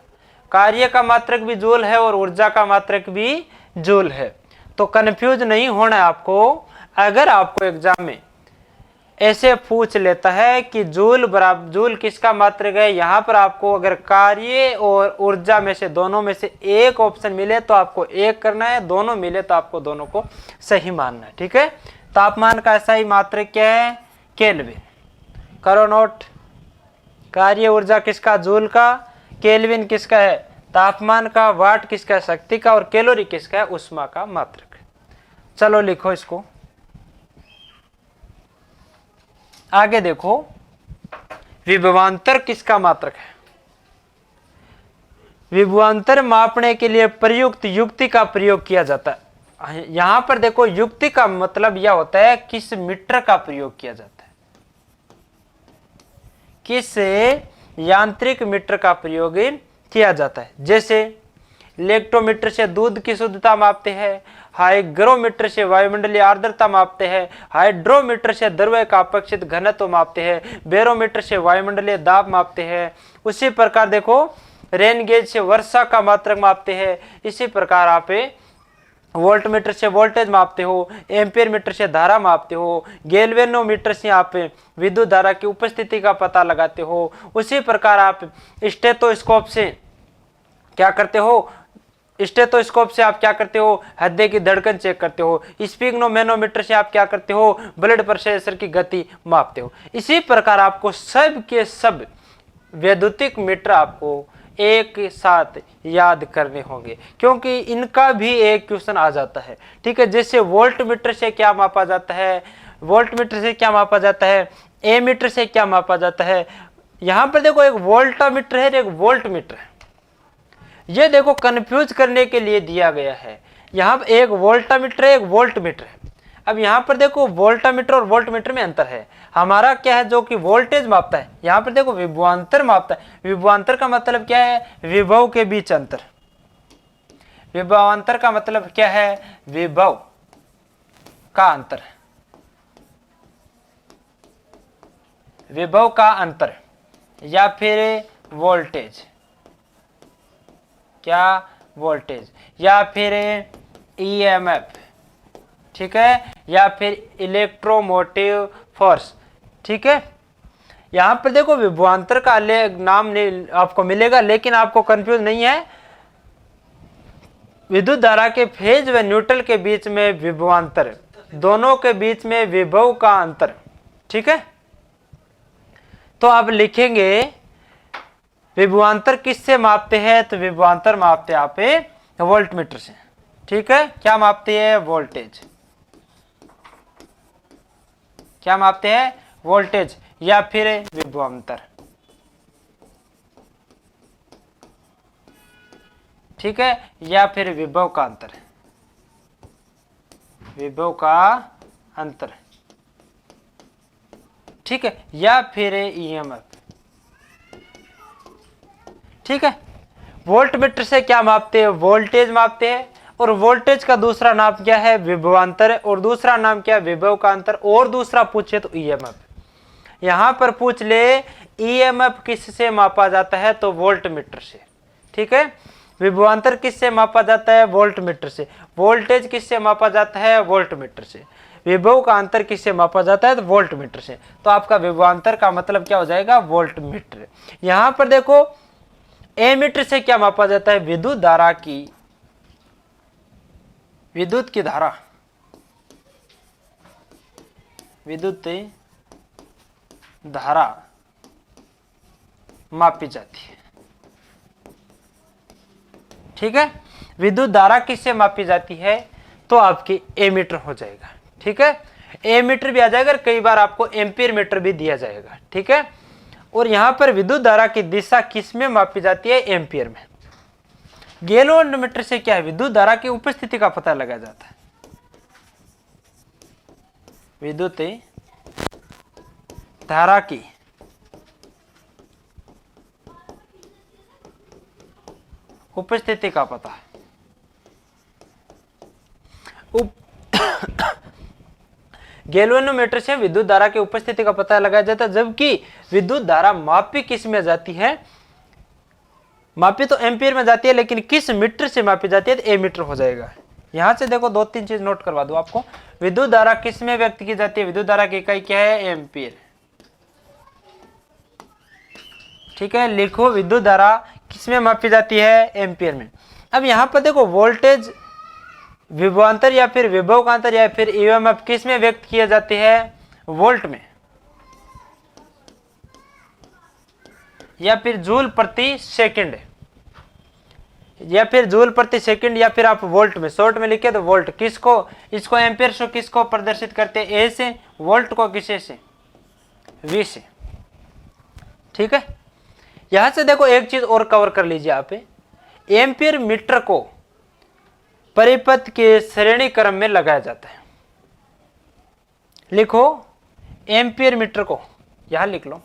कार्य का मात्रक भी जूल है और ऊर्जा का मात्रक भी जूल है। तो कंफ्यूज नहीं होना है आपको। अगर आपको एग्जाम में ऐसे पूछ लेता है कि जूल बराबर, जूल किसका मात्रक है, यहां पर आपको अगर कार्य और ऊर्जा में से दोनों में से एक ऑप्शन मिले तो आपको एक करना है, दोनों मिले तो आपको दोनों को सही मानना है। ठीक है, तापमान का सही मात्रक क्या है, केल्विन। करो नोट। कार्य ऊर्जा किसका, जूल का। केल्विन किसका है, तापमान का। वाट किसका है, शक्ति का। और कैलोरी किसका है, ऊष्मा का मात्रक। चलो लिखो इसको। आगे देखो, विभवांतर किसका मात्रक है? विभवांतर मापने के लिए प्रयुक्त युक्ति का प्रयोग किया जाता है। यहां पर देखो, युक्ति का मतलब यह होता है किस मीटर का प्रयोग किया जाता है, किस यांत्रिक मीटर का प्रयोग किया जाता है। जैसे इलेक्ट्रोमीटर से दूध की शुद्धता मापते हैं, हाइग्रोमीटर से वायुमंडलीय आर्द्रता मापते हैं, हाइड्रोमीटर से द्रव्य का अपेक्षित घनत्व मापते हैं, बैरोमीटर से वायुमंडलीय दाब मापते हैं। उसी प्रकार देखो, रेन गेज से वर्षा का मात्रक मापते हैं। इसी प्रकार आप वोल्टमीटर से वोल्टेज मापते हो, एम्पियर मीटर से धारा मापते हो, गैल्वेनोमीटर से आप विद्युत धारा की उपस्थिति का पता लगाते हो। उसी प्रकार आप स्टेथोस्कोप से क्या करते हो, स्टेथोस्कोप से आप क्या करते हो, हृदय की धड़कन चेक करते हो। स्पिग्नोमेनोमीटर से आप क्या करते हो, ब्लड प्रेशर की गति मापते हो। इसी प्रकार आपको सब के सब वैद्युतिक मीटर आपको एक साथ याद करने होंगे, क्योंकि इनका भी एक क्वेश्चन आ जाता है। ठीक है, जैसे वोल्ट मीटर से क्या मापा जाता है, वोल्ट मीटर से क्या मापा जाता है, ए मीटर से क्या मापा जाता है। यहां पर देखो, एक वोल्टामीटर है, एक वोल्ट मीटर है। ये देखो कंफ्यूज करने के लिए दिया गया है। यहाँ पर एक वोल्टामीटर है, एक वोल्ट मीटर है। अब यहाँ पर देखो, वोल्टामीटर और वोल्ट मीटर में अंतर है। हमारा क्या है, जो कि वोल्टेज मापता है, यहाँ पर देखो विभवांतर मापता है। विभवांतर का मतलब क्या है, विभव के बीच अंतर। विभवांतर का मतलब क्या है, विभव का अंतर, विभव का अंतर, या फिर वोल्टेज, क्या वोल्टेज, या फिर ईएमएफ, ठीक है, या फिर इलेक्ट्रोमोटिव फोर्स। ठीक है, यहां पर देखो विभवांतर का अलग नाम नहीं आपको मिलेगा, लेकिन आपको कंफ्यूज नहीं है। विद्युत धारा के फेज व न्यूट्रल के बीच में विभवांतर, दोनों के बीच में विभव का अंतर। ठीक है, तो आप लिखेंगे विभवांतर किससे मापते हैं, तो विभवांतर मापते आप वोल्ट मीटर से। ठीक है, क्या मापते हैं, वोल्टेज। क्या मापते हैं, वोल्टेज या फिर विभवांतर। ठीक है, या फिर विभव का अंतर, विभव का अंतर। ठीक है, या फिर ईएमएफ। ठीक है, वोल्ट मीटर से क्या मापते हैं, वोल्टेज मापते हैं। और वोल्टेज का दूसरा नाम क्या है, विभवांतर है। और दूसरा नाम क्या है, विभव का अंतर। और दूसरा पूछे तो ईएमएफ। यहां पर पूछ ले ईएमएफ किससे मापा जाता है, तो वोल्ट मीटर से। ठीक है, विभवांतर किससे मापा जाता है, वोल्ट मीटर से। वोल्टेज किससे मापा जाता है, वोल्ट मीटर से। विभव का अंतर किससे मापा जाता है, तो वोल्ट मीटर से। तो आपका विभवांतर का मतलब क्या हो जाएगा, वोल्ट मीटर। यहां पर देखो, एमीटर से क्या मापा जाता है, विद्युत धारा की, विद्युत की धारा, विद्युत धारा मापी जाती है। ठीक है, विद्युत धारा किससे मापी जाती है, तो आपकी एमीटर हो जाएगा। ठीक है, एमीटर भी आ जाएगा, कई बार आपको एम्पीयर मीटर भी दिया जाएगा। ठीक है, और यहां पर विद्युत धारा की दिशा किस में मापी जाती है, एम्पीयर में। गैल्वेनोमीटर से क्या है, विद्युत धारा की उपस्थिति का पता लगाया जाता है। विद्युत धारा की उपस्थिति का पता है। गैल्वेनोमीटर से विद्युत धारा की उपस्थिति का पता लगाया जाता है, जबकि विद्युत धारा मापी किस में जाती है, मापी तो एम्पीयर में जाती है, लेकिन किस मीटर से मापी जाती है, तो एमीटर हो जाएगा। यहां से देखो 2-3 चीज नोट करवा दूं आपको। विद्युत धारा किस में व्यक्त की जाती है, विद्युत धारा की इकाई क्या है, एम्पीयर। ठीक है, लिखो विद्युत धारा किस में मापी जाती है, एम्पीयर में। अब यहां पर देखो, वोल्टेज, विभवांतर या फिर विभव का अंतर या फिर ईएमएफ किस में व्यक्त किए जाते हैं, वोल्ट में, या फिर जूल प्रति सेकंड। या फिर जूल प्रति सेकंड, या फिर आप वोल्ट में, शॉर्ट में लिखे तो वोल्ट। किसको, इसको एम्पियर से किसको प्रदर्शित करते हैं, ए से, वोल्ट को किसे से, वी से। ठीक है, यहां से देखो एक चीज और कवर कर लीजिए आप, एम्पियर मीटर को परिपथ के श्रेणी क्रम में लगाया जाता है। लिखो एम्पियर मीटर को, यहां लिख लो,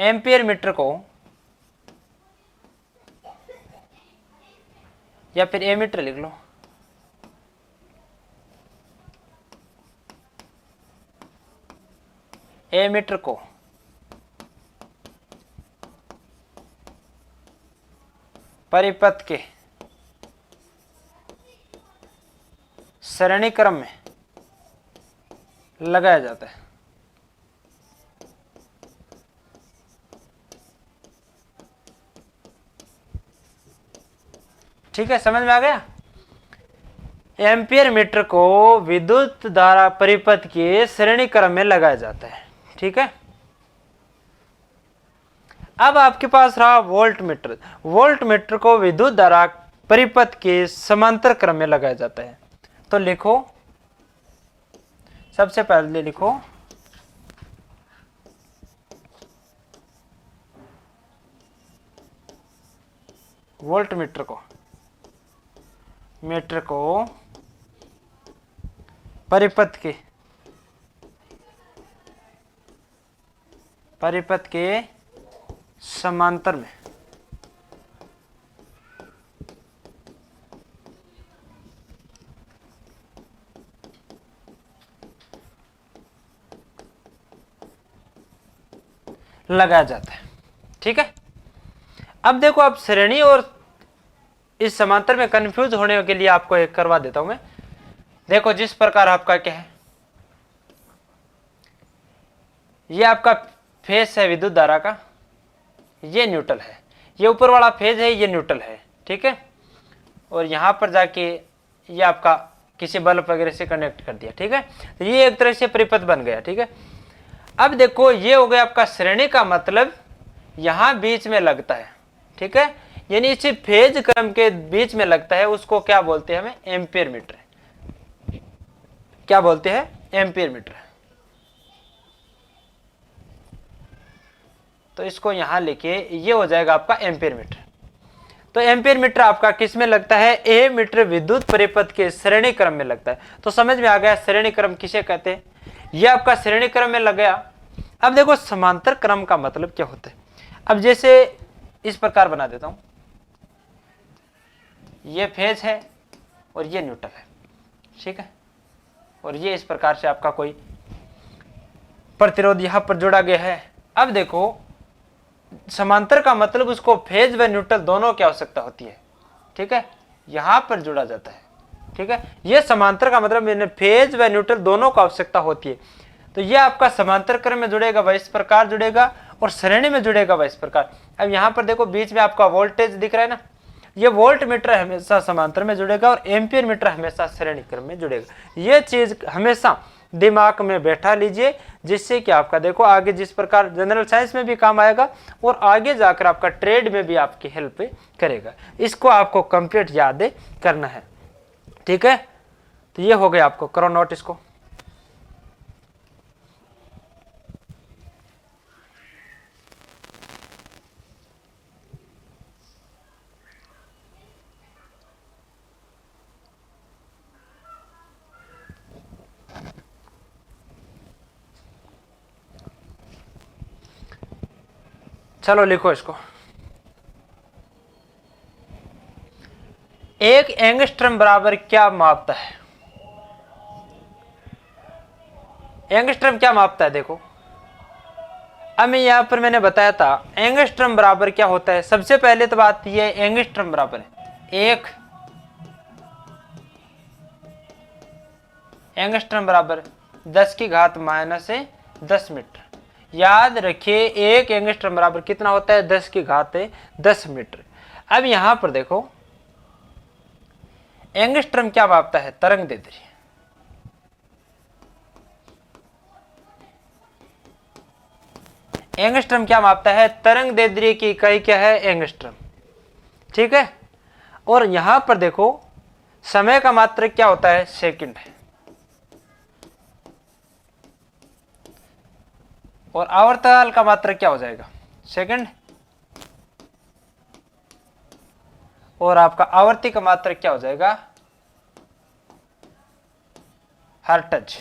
एम्पियर मीटर को, या फिर एमीटर लिख लो, एमीटर को परिपथ के श्रेणी क्रम में लगाया जाता है। ठीक है, समझ में आ गया। एम्पियर मीटर को विद्युत धारा परिपथ के श्रेणी क्रम में लगाया जाता है। ठीक है, अब आपके पास रहा वोल्ट मीटर। वोल्ट मीटर को विद्युत धारा परिपथ के समांतर क्रम में लगाया जाता है। तो लिखो, सबसे पहले लिखो वोल्ट मीटर को परिपथ के समांतर में लगाया जाता है। ठीक है, अब देखो, अब श्रेणी और इस समांतर में कंफ्यूज होने के लिए आपको एक करवा देता हूं मैं। देखो, जिस प्रकार आपका क्या है, ये आपका फेज है विद्युत धारा का, ये न्यूट्रल है, ये ऊपर वाला फेज है, ये न्यूट्रल है। ठीक है, और यहां पर जाके ये आपका किसी बल्ब वगैरह से कनेक्ट कर दिया। ठीक है, तो ये एक तरह से परिपथ बन गया। ठीक है, अब देखो, ये हो गया आपका श्रेणी का मतलब यहां बीच में लगता है। ठीक है, यानी इसी फेज क्रम के बीच में लगता है, उसको क्या बोलते हैं, हमें एम्पियर मीटर। क्या बोलते हैं, एम्पियर मीटर। तो इसको यहां लिखे, ये हो जाएगा आपका एम्पियर मीटर। तो एम्पियर मीटर आपका किस में लगता है, ए मीटर विद्युत परिपथ के श्रेणी क्रम में लगता है। तो समझ में आ गया श्रेणी क्रम किसे कहते हैं, ये आपका श्रेणी क्रम में लग गया। अब देखो समांतर क्रम का मतलब क्या होता है। अब जैसे इस प्रकार बना देता हूं, ये फेज है और ये न्यूट्रल है। ठीक है, और ये इस प्रकार से आपका कोई प्रतिरोध यहां पर जोड़ा गया है। अब देखो, समांतर का मतलब उसको फेज व न्यूट्रल दोनों की आवश्यकता होती है। ठीक है, यहां पर जोड़ा जाता है। ठीक है, ये समांतर का मतलब फेज व न्यूट्रल दोनों को आवश्यकता होती है। तो ये आपका समांतर क्रम में जुड़ेगा वह इस प्रकार जुड़ेगा, और श्रेणी में जुड़ेगा वह इस प्रकार। अब यहां पर देखो, बीच में आपका वोल्टेज दिख रहा है ना, ये वोल्ट मीटर हमेशा समांतर में जुड़ेगा और एम्पियर मीटर हमेशा श्रेणी क्रम में जुड़ेगा। ये चीज हमेशा दिमाग में बैठा लीजिए, जिससे कि आपका देखो आगे जिस प्रकार जनरल साइंस में भी काम आएगा और आगे जाकर आपका ट्रेड में भी आपकी हेल्प करेगा। इसको आपको कंप्लीट याद करना है। ठीक है, तो ये हो गया, आपको करो नोट इसको। चलो लिखो इसको। एक एंगस्ट्रम बराबर क्या मापता है, एंगस्ट्रम क्या मापता है। देखो, अब मैं यहां पर मैंने बताया था एंगस्ट्रम बराबर क्या होता है। सबसे पहले तो बात यह है, एंगस्ट्रम बराबर है एक एंगस्ट्रम बराबर 10 की घात -10 मीटर। याद रखिए, एक एंगस्ट्रम बराबर कितना होता है, 10 की घात 10 मीटर। अब यहां पर देखो, एंगस्ट्रम क्या मापता है, तरंग दैर्ध्य। एंगस्ट्रम क्या मापता है, तरंग दैर्ध्य की इकाई क्या है, एंगस्ट्रम। ठीक है। और यहां पर देखो समय का मात्रक क्या होता है, सेकंड है। और आवर्तकाल का मात्रक क्या हो जाएगा, सेकंड। और आपका आवर्ती का मात्रक क्या हो जाएगा, हर्ट्ज।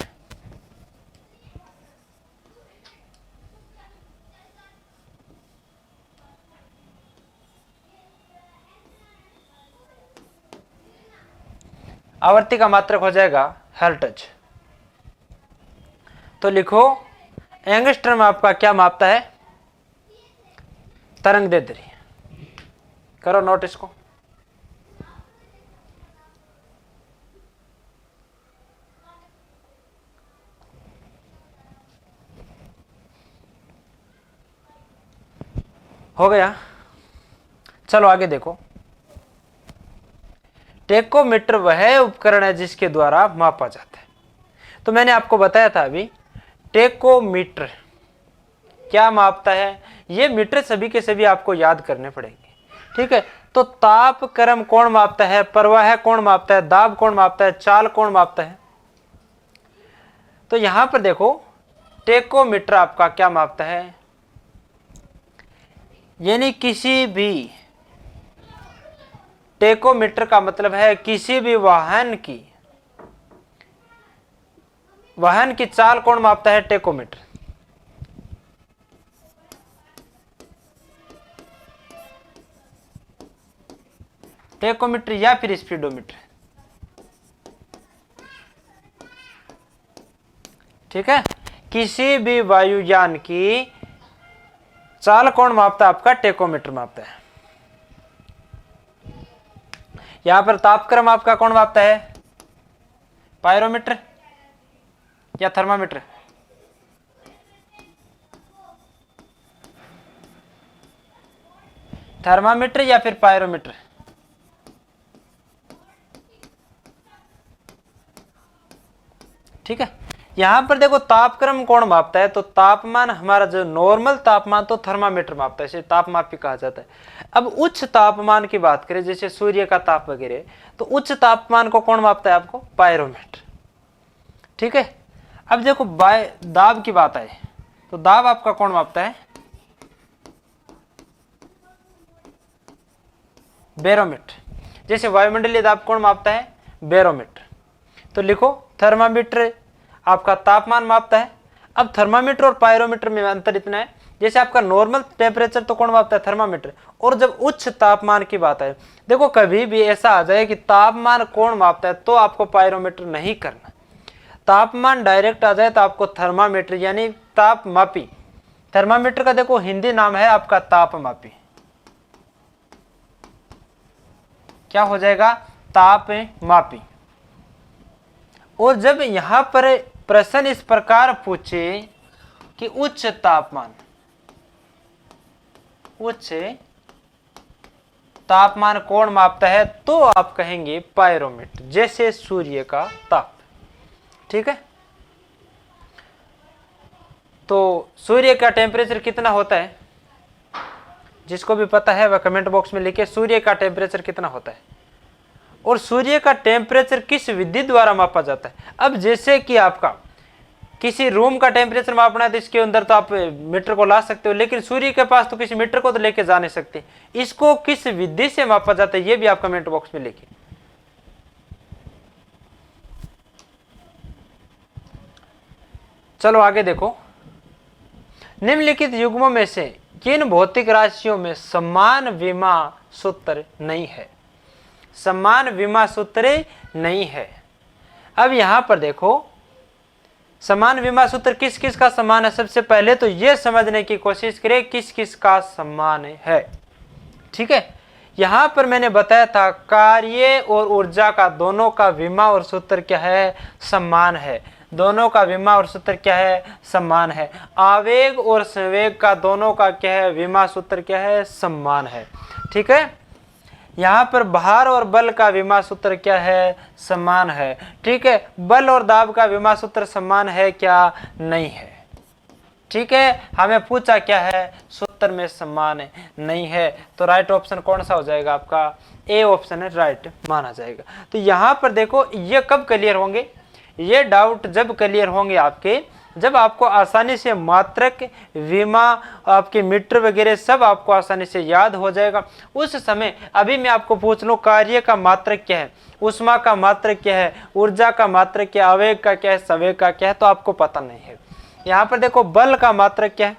आवर्ती का मात्रक हो जाएगा हर्ट्ज। तो लिखो एंगस्ट्रम आपका क्या मापता है, तरंग दैर्ध्य। करो नोट इसको। हो गया। चलो आगे देखो। टेकोमीटर वह उपकरण है जिसके द्वारा मापा जाता है। तो मैंने आपको बताया था अभी, टेकोमीटर क्या मापता है, ये मीटर सभी के सभी आपको याद करने पड़ेंगे, ठीक है। तो ताप क्रम कौन मापता है, प्रवाह कौन मापता है, दाब कौन मापता है, चाल कौन मापता है। तो यहां पर देखो टेकोमीटर आपका क्या मापता है, यानी किसी भी टेकोमीटर का मतलब है किसी भी वाहन की चाल कौन मापता है, टेकोमीटर। टेकोमीटर या फिर स्पीडोमीटर, ठीक है। किसी भी वायुयान की चाल कौन मापता है, आपका टेकोमीटर मापता है। यहां पर तापक्रम आपका कौन मापता है, पायरोमीटर या थर्मामीटर। थर्मामीटर या फिर पायरोमीटर, ठीक है। यहां पर देखो तापक्रम कौन मापता है, तो तापमान हमारा जो नॉर्मल तापमान तो थर्मामीटर मापता है, इसे तापमापी कहा जाता है। अब उच्च तापमान की बात करें जैसे सूर्य का ताप वगैरह, तो उच्च तापमान को कौन मापता है, आपको पायरोमीटर, ठीक है। अब देखो दाब की बात आए तो दाब आपका कौन मापता है, बैरोमीटर। जैसे वायुमंडलीय दाब कौन मापता है, बैरोमीटर। तो लिखो थर्मामीटर आपका तापमान मापता है। अब थर्मामीटर और पायरोमीटर में अंतर इतना है, जैसे आपका नॉर्मल टेम्परेचर तो कौन मापता है, थर्मामीटर। और जब उच्च तापमान की बात है, देखो कभी भी ऐसा आ जाए कि तापमान कौन मापता है, तो आपको पायरोमीटर नहीं करना। तापमान डायरेक्ट आ जाए तो आपको थर्मामीटर यानी तापमापी। थर्मामीटर का देखो हिंदी नाम है आपका तापमापी। क्या हो जाएगा, तापमापी। और जब यहां पर प्रश्न इस प्रकार पूछे कि उच्च तापमान कौन मापता है, तो आप कहेंगे पायरोमीटर, जैसे सूर्य का ताप, ठीक है। तो सूर्य का टेम्परेचर कितना होता है, जिसको भी पता है वह कमेंट बॉक्स में लिखे सूर्य का टेम्परेचर कितना होता है। और सूर्य का टेम्परेचर किस विधि द्वारा मापा जाता है। अब जैसे कि आपका किसी रूम का टेम्परेचर मापना है तो इसके अंदर तो आप मीटर को ला सकते हो, लेकिन सूर्य के पास तो किसी मीटर को तो लेके जा नहीं सकते। इसको किस विधि से मापा जाता है, ये भी आप कमेंट बॉक्स में लिखिए। चलो आगे देखो। निम्नलिखित युग्मों में से किन भौतिक राशियों में समान विमा सूत्र नहीं है, समान विमा सूत्र नहीं है। अब यहां पर देखो समान विमा सूत्र किस किस का समान है, सबसे पहले तो यह समझने की कोशिश करें किस किस का समान है, ठीक है। यहां पर मैंने बताया था कार्य और ऊर्जा का दोनों का विमा और सूत्र क्या है, समान है। दोनों का विमा और सूत्र क्या है, समान है। आवेग और संवेग का दोनों का क्या है, विमा सूत्र क्या है, समान है, ठीक है। यहां पर भार और बल का विमा सूत्र क्या है, समान है, ठीक है। बल और दाब का विमा सूत्र समान है क्या, नहीं है, ठीक है। हमें पूछा क्या है, सूत्र उत्तर में समान है नहीं है, तो राइट ऑप्शन कौन सा हो जाएगा आपका, ए ऑप्शन है राइट माना जाएगा। तो यहाँ पर देखो ये कब क्लियर होंगे, ये डाउट जब क्लियर होंगे आपके, जब आपको आसानी से मात्रक, विमा, आपके मीटर वगैरह सब आपको आसानी से याद हो जाएगा। उस समय अभी मैं आपको पूछ लूँ कार्य का मात्रक क्या है, ऊष्मा का मात्रक क्या है, ऊर्जा का मात्रक क्या है, आवेग का क्या है, संवेग का क्या है, तो आपको पता नहीं है। यहाँ पर देखो बल का मात्रक क्या है,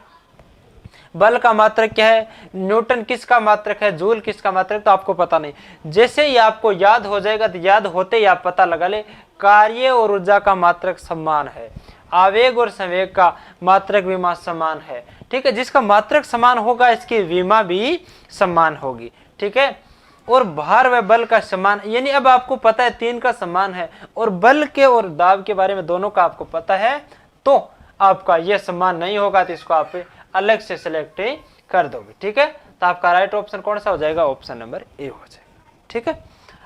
बल का मात्रक क्या है, न्यूटन किसका मात्रक है, जूल किसका मात्रक, तो आपको पता नहीं। जैसे ही आपको याद हो जाएगा तो याद होते ही आप पता लगा ले कार्य और ऊर्जा का मात्रक समान है, आवेग और संवेग का मात्रक विमा समान है। ठीक है, जिसका मात्रक समान होगा इसकी विमा भी समान होगी। ठीक है, और भार व बल का समान, यानी अब आपको पता है 3 का समान है और बल के और दाब के बारे में दोनों का आपको पता है, तो आपका ये समान नहीं होगा तो इसको आप अलग से सिलेक्ट कर दोगे। ठीक है, तो आपका राइट ऑप्शन कौन सा हो जाएगा, ऑप्शन नंबर ए हो जाएगा। ठीक है,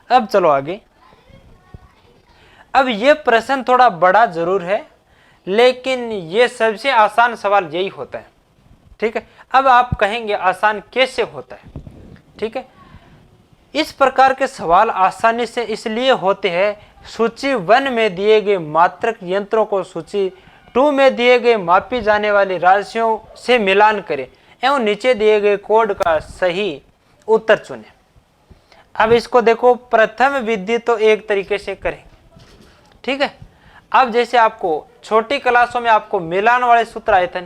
अब चलो आगे। अब ये प्रश्न थोड़ा बड़ा जरूर है लेकिन ये सबसे आसान सवाल यही होता है। ठीक है, अब आप कहेंगे आसान कैसे होता है। ठीक है, इस प्रकार के सवाल आसानी से इसलिए होते हैं, सूची 1 में दिए गए मात्रक यंत्रों को सूची 2 में दिए गए मापी जाने वाली राशियों से मिलान करें एवं नीचे दिए गए कोड का सही उत्तर चुनें। अब इसको देखो, प्रथम विधि तो एक तरीके से करें। ठीक है, अब जैसे आपको छोटी क्लासों में आपको मिलान वाले सूत्र आए थे,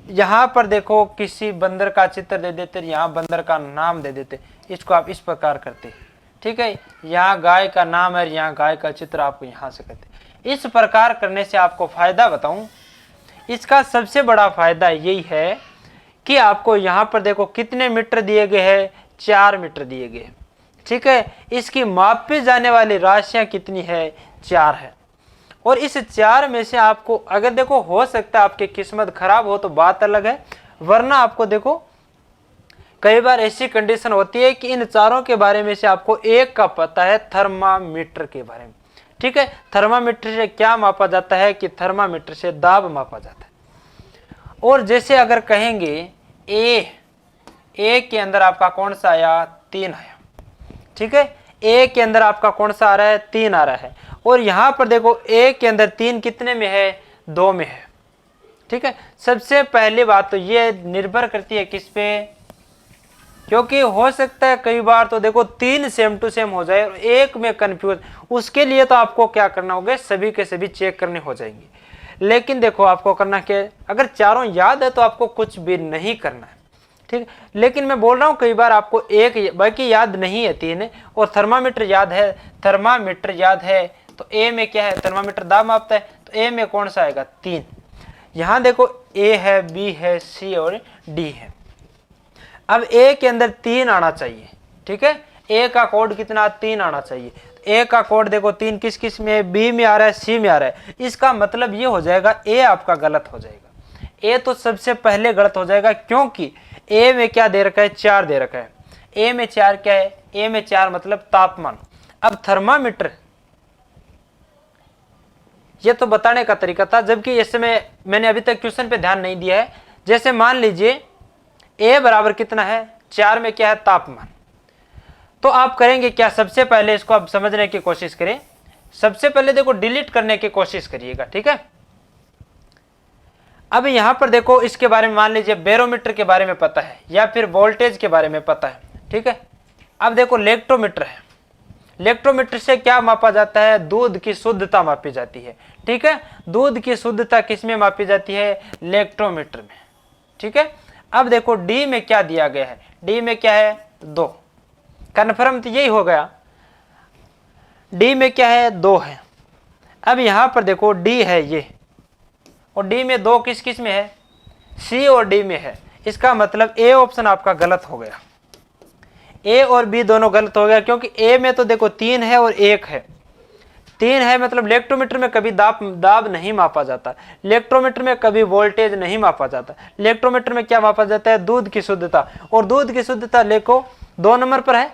यहां पर देखो किसी बंदर का चित्र दे देते, यहां बंदर का नाम दे देते, इसको आप इस प्रकार करते। ठीक है, यहाँ गाय का नाम है, यहाँ गाय का चित्र आपको यहां से करते। इस प्रकार करने से आपको फायदा बताऊं, इसका सबसे बड़ा फायदा यही है कि आपको यहाँ पर देखो कितने मीटर दिए गए हैं, 4 मीटर दिए गए। ठीक है, इसकी मापी जाने वाली राशियां कितनी है, 4 है। और इस 4 में से आपको अगर देखो हो सकता है आपकी किस्मत खराब हो तो बात अलग है, वरना आपको देखो कई बार ऐसी कंडीशन होती है कि इन चारों के बारे में से आपको एक का पता है, थर्मामीटर के बारे में। ठीक है, थर्मामीटर से क्या मापा जाता है कि थर्मामीटर से दाब मापा जाता है। और जैसे अगर कहेंगे ए के अंदर आपका कौन सा आया, 3 आया। ठीक है, ए के अंदर आपका कौन सा आ रहा है, 3 आ रहा है। और यहां पर देखो ए के अंदर 3 कितने में है, 2 में है। ठीक है, सबसे पहली बात तो ये निर्भर करती है किस पे, क्योंकि हो सकता है कई बार तो देखो 3 सेम टू सेम हो जाए और एक में कंफ्यूज, उसके लिए तो आपको क्या करना होगा, सभी के सभी चेक करने हो जाएंगे। लेकिन देखो आपको करना क्या है, अगर चारों याद है तो आपको कुछ भी नहीं करना है। ठीक, लेकिन मैं बोल रहा हूं कई बार आपको एक बाकी याद नहीं है, 3 है और थर्मामीटर याद है, थर्मामीटर याद है तो ए में क्या है, थर्मामीटर दाब मापता है, तो ए में कौन सा आएगा, 3। यहां देखो ए है, बी है, सी और डी है। अब ए के अंदर 3 आना चाहिए। ठीक है, ए का कोड कितना, 3 आना चाहिए। ए का कोड देखो 3 किस किस में है, बी में आ रहा है, सी में आ रहा है। इसका मतलब ये हो जाएगा ए आपका गलत हो जाएगा, ए तो सबसे पहले गलत हो जाएगा, क्योंकि ए में क्या दे रखा है, 4 दे रखा है। ए में 4 क्या है, ए में 4 मतलब तापमान। अब थर्मामीटर ये तो बताने का तरीका था, जबकि इस समय मैंने अभी तक क्वेश्चन पे ध्यान नहीं दिया है। जैसे मान लीजिए ए बराबर कितना है, 4 में क्या है, तापमान। तो आप करेंगे क्या, सबसे पहले इसको आप समझने की कोशिश करें। सबसे पहले देखो डिलीट करने की कोशिश करिएगा। ठीक है, अब यहां पर देखो इसके बारे में मान लीजिए बैरोमीटर के बारे में पता है या फिर वोल्टेज के बारे में पता है। ठीक है, अब देखो लेक्ट्रोमीटर है, लेक्ट्रोमीटर से क्या मापा जाता है, दूध की शुद्धता मापी जाती है। ठीक है, दूध की शुद्धता किस में मापी जाती है, लेक्ट्रोमीटर में। ठीक है, अब देखो डी में क्या दिया गया है, डी में क्या है, 2। कन्फर्म तो यही हो गया, डी में क्या है, 2 है। अब यहां पर देखो डी है ये, और डी में 2 किस किस में है, सी और डी में है। इसका मतलब ए ऑप्शन आपका गलत हो गया, ए और बी दोनों गलत हो गया, क्योंकि ए में तो देखो 3 है और 1 है। 3 है मतलब इलेक्ट्रोमीटर में कभी दाब नहीं मापा जाता, इलेक्ट्रोमीटर में कभी वोल्टेज नहीं मापा जाता। इलेक्ट्रोमीटर में क्या मापा जाता है, दूध की शुद्धता, और दूध की शुद्धता देखो 2 नंबर पर है।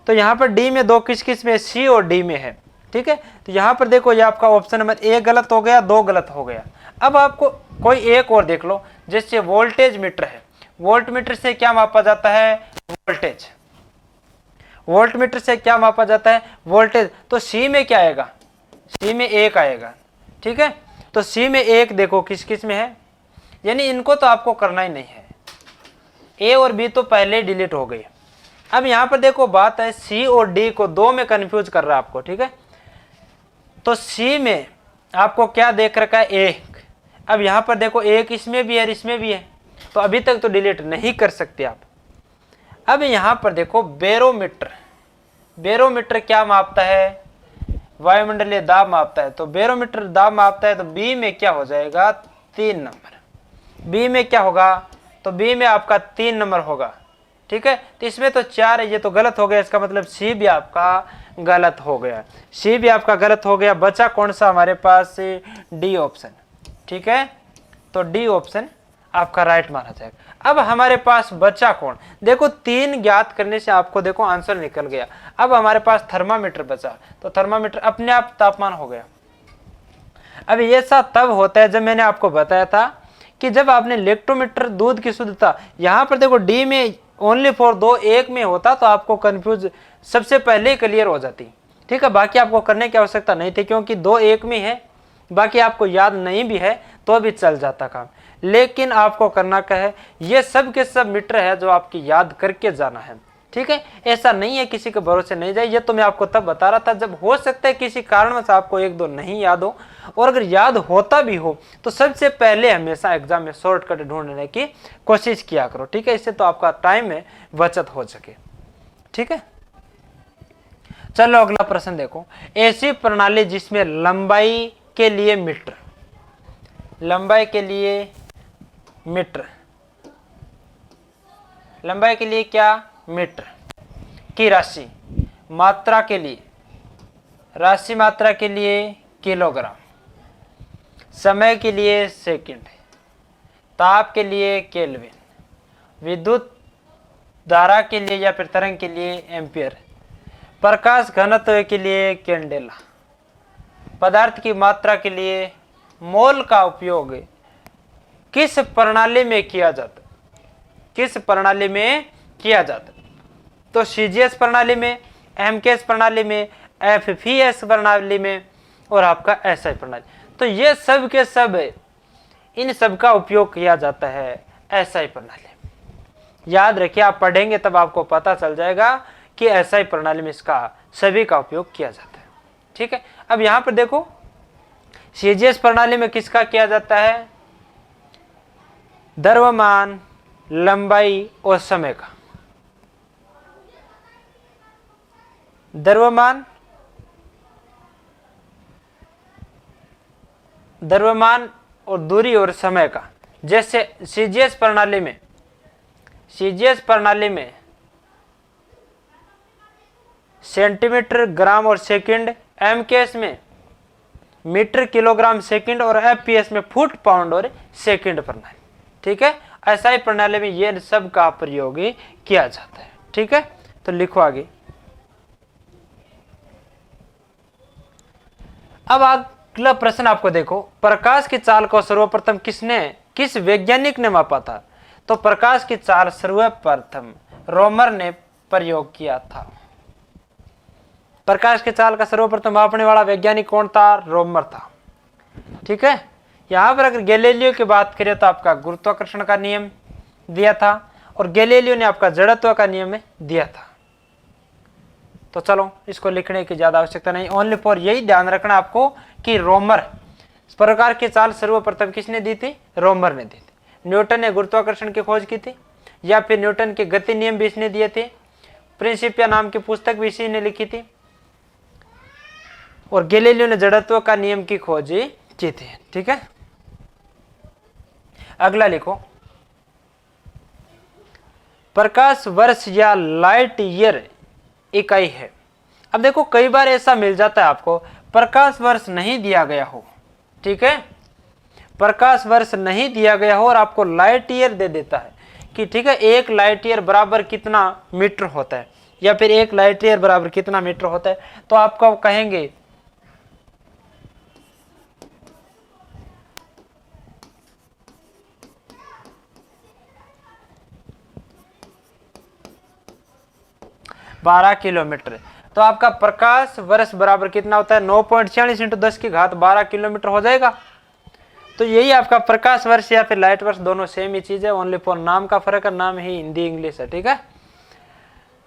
तो यहाँ पर डी में 2 किस किस में, सी और डी में है। ठीक है, तो यहाँ पर देखो ये आपका ऑप्शन नंबर ए गलत हो गया, 2 गलत हो गया। अब आपको कोई एक और देख लो, जैसे वोल्टेज मीटर है, वोल्ट मीटर से क्या मापा जाता है, वोल्टेज। वोल्ट मीटर से क्या मापा जाता है, वोल्टेज। तो सी में क्या आएगा, सी में 1 आएगा, ठीक है। तो सी में 1 देखो किस किस में है, यानी इनको तो आपको करना ही नहीं है, ए और बी तो पहले डिलीट हो गए। अब यहां पर देखो बात है, सी और डी को 2 में कंफ्यूज कर रहा है आपको, ठीक है। तो सी में आपको क्या देख रखा है, 1। अब यहां पर देखो 1 इसमें भी है और इसमें भी है, तो अभी तक तो डिलीट नहीं कर सकते आप। अब यहां पर देखो बैरोमीटर, बैरोमीटर क्या मापता है, वायुमंडलीय दाब मापता है। तो बैरोमीटर दाब मापता है, तो बी में क्या हो जाएगा, 3 नंबर। बी में क्या होगा, तो बी में आपका 3 नंबर होगा, ठीक है। तो इसमें तो 4 है, ये तो गलत हो गया, इसका मतलब सी भी आपका गलत हो गया, सी भी आपका गलत हो गया। बचा कौन सा हमारे पास, डी ऑप्शन, ठीक है। तो डी ऑप्शन आपका राइट माना जाएगा। अब हमारे पास बचा कौन, देखो 3 ज्ञात करने से आपको देखो आंसर निकल गया। अब हमारे पास थर्मामीटर बचा, तो थर्मामीटर अपने आप तापमान हो गया। अब ये सब तब होता है जब मैंने आपको बताया था कि जब आपने इलेक्ट्रोमीटर दूध की शुद्धता, यहां पर देखो डी में ओनली फॉर 2 1 में होता तो आपको कंफ्यूज सबसे पहले क्लियर हो जाती, ठीक है। बाकी आपको करने की आवश्यकता नहीं थी, क्योंकि 2 1 में है, बाकी आपको याद नहीं भी है तो भी चल जाता काम। लेकिन आपको करना क्या है, ये सब के सब मीटर है जो आपकी याद करके जाना है, ठीक है। ऐसा नहीं है किसी के भरोसे नहीं जाए, ये तो मैं आपको तब बता रहा था जब हो सकता है किसी कारण से आपको 1 2 नहीं याद हो, और अगर याद होता भी हो तो सबसे पहले हमेशा एग्जाम में शॉर्टकट ढूंढने की कोशिश किया करो, ठीक है। इससे तो आपका टाइम में बचत हो सके, ठीक है। चलो अगला प्रश्न देखो, ऐसी प्रणाली जिसमें लंबाई के लिए मीटर, लंबाई के लिए मीटर, लंबाई के लिए क्या, मीटर की राशि, मात्रा के लिए, राशि मात्रा के लिए किलोग्राम, समय के लिए सेकंड, ताप के लिए केल्विन, विद्युत धारा के लिए या फिर तरंग के लिए एम्पियर, प्रकाश घनत्व के लिए कैंडेला, पदार्थ की मात्रा के लिए मोल का उपयोग किस प्रणाली में किया जाता, किस प्रणाली में किया जाता। तो सीजीएस प्रणाली में, एमकेएस प्रणाली में, एफपीएस प्रणाली में, और आपका एसआई प्रणाली। तो ये सब के सब, इन सब का उपयोग किया जाता है एसआई प्रणाली। याद रखिए, आप पढ़ेंगे तब आपको पता चल जाएगा कि एसआई प्रणाली में इसका सभी का उपयोग किया जाता है, ठीक है। अब यहां पर देखो सीजीएस प्रणाली में किसका किया जाता है, द्रव्यमान, लंबाई और समय का। द्रव्यमान, द्रव्यमान और दूरी और समय का। जैसे सीजीएस प्रणाली में, सीजीएस प्रणाली में सेंटीमीटर, ग्राम और सेकंड, एमकेएस में मीटर, किलोग्राम, सेकंड, और एफपीएस में फुट, पाउंड और सेकंड प्रणाली, ठीक है। एसआई प्रणाली में ये सब का प्रयोग किया जाता है, ठीक है। तो लिखो आगे। अब अगला प्रश्न आपको देखो, प्रकाश की चाल को सर्वप्रथम किसने, किस वैज्ञानिक ने मापा था। तो प्रकाश की चाल सर्वप्रथम रोमर ने प्रयोग किया था। प्रकाश की चाल का सर्वप्रथम मापने वाला वैज्ञानिक कौन था, रोमर था, ठीक है। यहां पर अगर गैलीलियो की बात करें तो आपका गुरुत्वाकर्षण का नियम दिया था, और गैलीलियो ने आपका जड़त्व का नियम दिया था। तो चलो इसको लिखने की ज्यादा आवश्यकता नहीं, ओनली फॉर यही ध्यान रखना आपको कि रोमर, इस प्रकार की चाल सर्वप्रथम किसने दी थी, रोमर ने दी थी। न्यूटन ने गुरुत्वाकर्षण की खोज की थी, या फिर न्यूटन के गति नियम भी इसने दिए थे, प्रिंसिपिया नाम की पुस्तक भी इसी ने लिखी थी, और गैलीलियो ने जड़त्व का नियम की खोज की थी, ठीक है। अगला लिखो, प्रकाश वर्ष या लाइट ईयर इकाई है। अब देखो कई बार ऐसा मिल जाता है आपको, प्रकाश वर्ष नहीं दिया गया हो, ठीक है, प्रकाश वर्ष नहीं दिया गया हो और आपको लाइट ईयर दे देता है कि ठीक है 1 लाइट ईयर बराबर कितना मीटर होता है, या फिर 1 लाइट ईयर बराबर कितना मीटर होता है। तो आपको कहेंगे 12 किलोमीटर। तो आपका प्रकाश वर्ष बराबर कितना होता है? 9.46 × 10⁻12 किलोमीटर हो जाएगा। तो यही आपका प्रकाश वर्ष या फिर लाइट वर्ष, दोनों सेम ही चीज है, ओनली फॉर नाम का फर्क है, नाम ही हिंदी इंग्लिश है। ठीक है,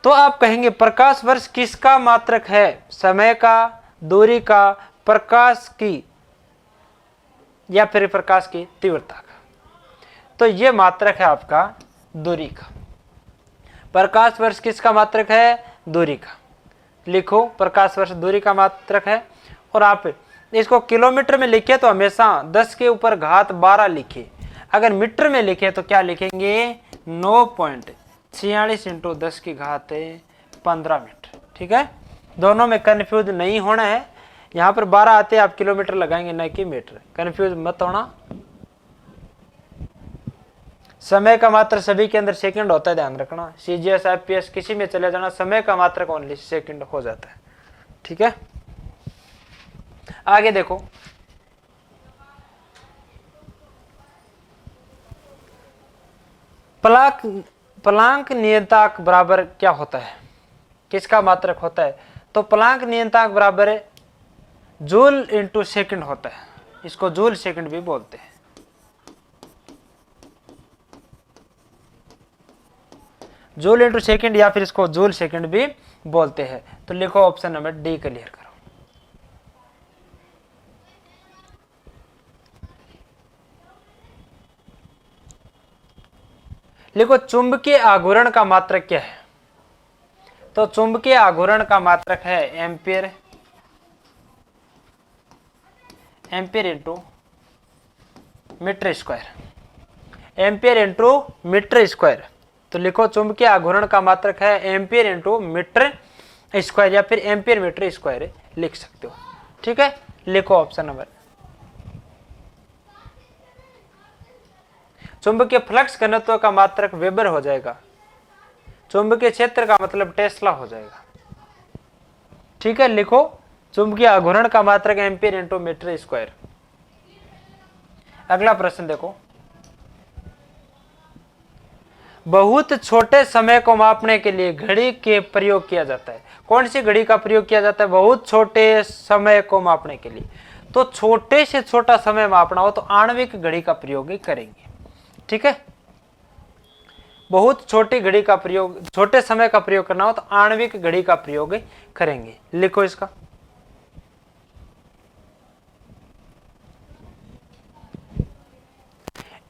तो आप कहेंगे प्रकाश वर्ष किसका मात्रक है? समय का, दूरी का, प्रकाश की या फिर प्रकाश की तीव्रता का। तो ये मात्रक है आपका दूरी का। प्रकाश वर्ष किसका मात्रक है? दूरी का। लिखो प्रकाश वर्ष दूरी का मात्रक है। और आप इसको किलोमीटर में लिखे तो हमेशा 10 के ऊपर घात 12 लिखे। अगर मीटर में लिखे तो क्या लिखेंगे? 9.46 × 10⁻15 मीटर। ठीक है, दोनों में कंफ्यूज नहीं होना है। यहाँ पर 12 आते आप किलोमीटर लगाएंगे न कि मीटर, कंफ्यूज मत होना। समय का मात्र सभी के अंदर सेकंड होता है, ध्यान रखना। CGS IPS किसी में चले जाना, समय का मात्रक ओनली सेकंड हो जाता है। ठीक है, आगे देखो। प्लांक नियतांक बराबर क्या होता है? किसका मात्रक होता है? तो प्लांक नियतांक बराबर है जूल इंटू सेकंड होता है। इसको जूल सेकंड भी बोलते हैं। जूल इंटू सेकंड या फिर इसको जूल सेकंड भी बोलते हैं। तो लिखो ऑप्शन नंबर डी क्लियर करो। लिखो चुंबकीय आघूर्ण का मात्रक क्या है? तो चुंबकीय आघूर्ण का मात्रक है ampere, ampere into metre square, ampere into metre square. तो लिखो चुंबकीय आघूर्ण का मात्रक है एम्पियर इंटू मीटर स्क्वायर या फिर एम्पियर मीटर स्क्वायर लिख सकते हो। ठीक है, लिखो ऑप्शन नंबर। चुंबकीय फ्लक्स घनत्व का मात्रक वेबर हो जाएगा। चुंबकीय क्षेत्र का मतलब टेस्ला हो जाएगा। ठीक है, लिखो चुंबकीय आघूर्ण का मात्रक एम्पियर इंटू मीटर स्क्वायर। अगला प्रश्न देखो। बहुत छोटे समय को मापने के लिए घड़ी के प्रयोग किया जाता है। कौन सी घड़ी का प्रयोग किया जाता है बहुत छोटे समय को मापने के लिए? तो छोटे से छोटा समय मापना हो तो आणविक घड़ी का प्रयोग करेंगे। ठीक है, बहुत छोटी घड़ी का प्रयोग, छोटे समय का प्रयोग करना हो तो आणविक घड़ी का प्रयोग करेंगे। लिखो इसका।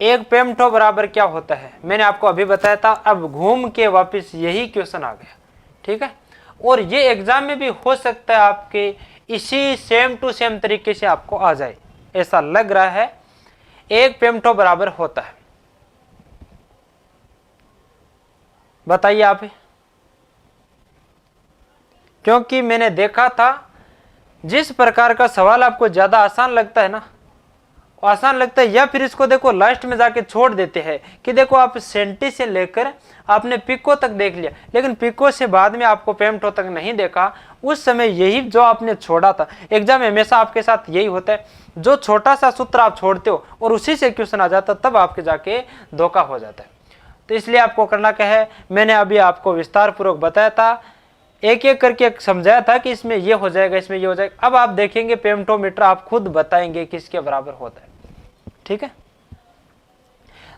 एक पेमटो बराबर क्या होता है? मैंने आपको अभी बताया था, अब घूम के वापस यही क्वेश्चन आ गया। ठीक है, और ये एग्जाम में भी हो सकता है आपके इसी सेम टू सेम तरीके से आपको आ जाए, ऐसा लग रहा है। एक पेमटो बराबर होता है, बताइए आप। क्योंकि मैंने देखा था जिस प्रकार का सवाल आपको ज्यादा आसान लगता है ना, आसान लगता है, या फिर इसको देखो लास्ट में जाके छोड़ देते हैं कि देखो आप सेंटी से लेकर आपने पिको तक देख लिया, लेकिन पिको से बाद में आपको पेमटो तक नहीं देखा। उस समय यही जो आपने छोड़ा था, एग्जाम में हमेशा आपके साथ यही होता है, जो छोटा सा सूत्र आप छोड़ते हो और उसी से क्वेश्चन आ जाता, तब आपके जाके धोखा हो जाता है। तो इसलिए आपको करना क्या है, मैंने अभी आपको विस्तार पूर्वक बताया था, एक एक करके समझाया था कि इसमें ये हो जाएगा, इसमें ये हो जाएगा। अब आप देखेंगे पेमटोमीटर, आप खुद बताएंगे किसके बराबर होता है। ठीक है,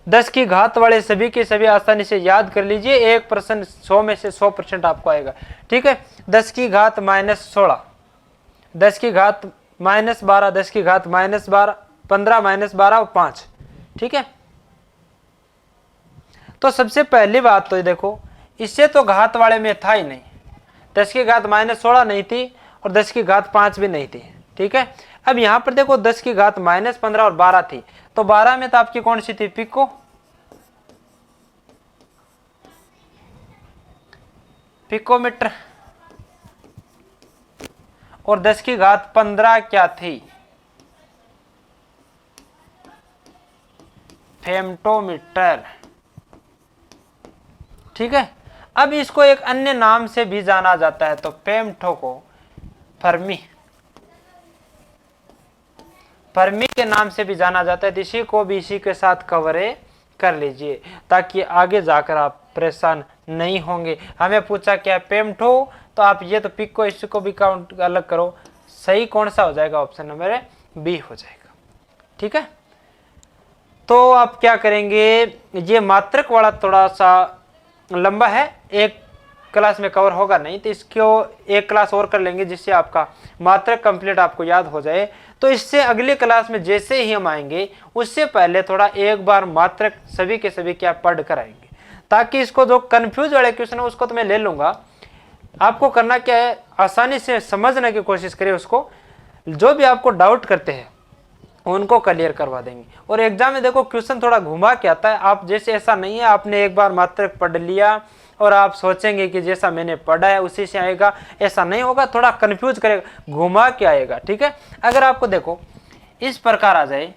10 की घात वाले सभी के सभी आसानी से याद कर लीजिए। एक प्रश्न 100 में से 100% आपको आएगा। ठीक है, 10 की घात -16, 10 की घात -12, 10 की घात -12, 15 -12 और 5। ठीक है, तो सबसे पहली बात तो देखो, इससे तो घात वाले में था ही नहीं, 10 की घात -16 नहीं थी और 10 की घात 5 भी नहीं थी। ठीक है, अब यहां पर देखो 10 की घात -15 और 12 थी, तो 12 में तो आपकी कौन सी थी? Pico, picometre. और 10 की घात 15 क्या थी? फेमटोमीटर। ठीक है, अब इसको एक अन्य नाम से भी जाना जाता है, तो पेमटो को फर्मी, फर्मी के नाम से भी जाना जाता है। इसी को भी इसी के साथ कवर कर लीजिए ताकि आगे जाकर आप परेशान नहीं होंगे। हमें पूछा क्या पेम2, तो आप ये तो पिक को इसको भी काउंट अलग करो, सही कौन सा हो जाएगा, ऑप्शन नंबर बी हो जाएगा। ठीक है, तो आप क्या करेंगे, ये मात्रक वाला थोड़ा सा लंबा है, एक क्लास में कवर होगा नहीं, तो इसको एक क्लास और कर लेंगे जिससे आपका मात्रक कंप्लीट आपको याद हो जाए। तो इससे अगली क्लास में जैसे ही हम आएंगे उससे पहले थोड़ा एक बार मात्रक सभी के सभी क्या पढ़ कर आएंगे, ताकि इसको जो कंफ्यूज वाले क्वेश्चन है उसको तो मैं ले लूंगा। आपको करना क्या है, आसानी से समझने की कोशिश करिए उसको, जो भी आपको डाउट करते हैं उनको क्लियर करवा देंगे। और एग्जाम में देखो क्वेश्चन थोड़ा घुमा के आता है, आप जैसे ऐसा नहीं है आपने एक बार मात्रक पढ़ लिया और आप सोचेंगे कि जैसा मैंने पढ़ा है उसी से आएगा, ऐसा नहीं होगा, थोड़ा कंफ्यूज करेगा, घुमा के आएगा। ठीक है, अगर आपको देखो इस प्रकार आ जाए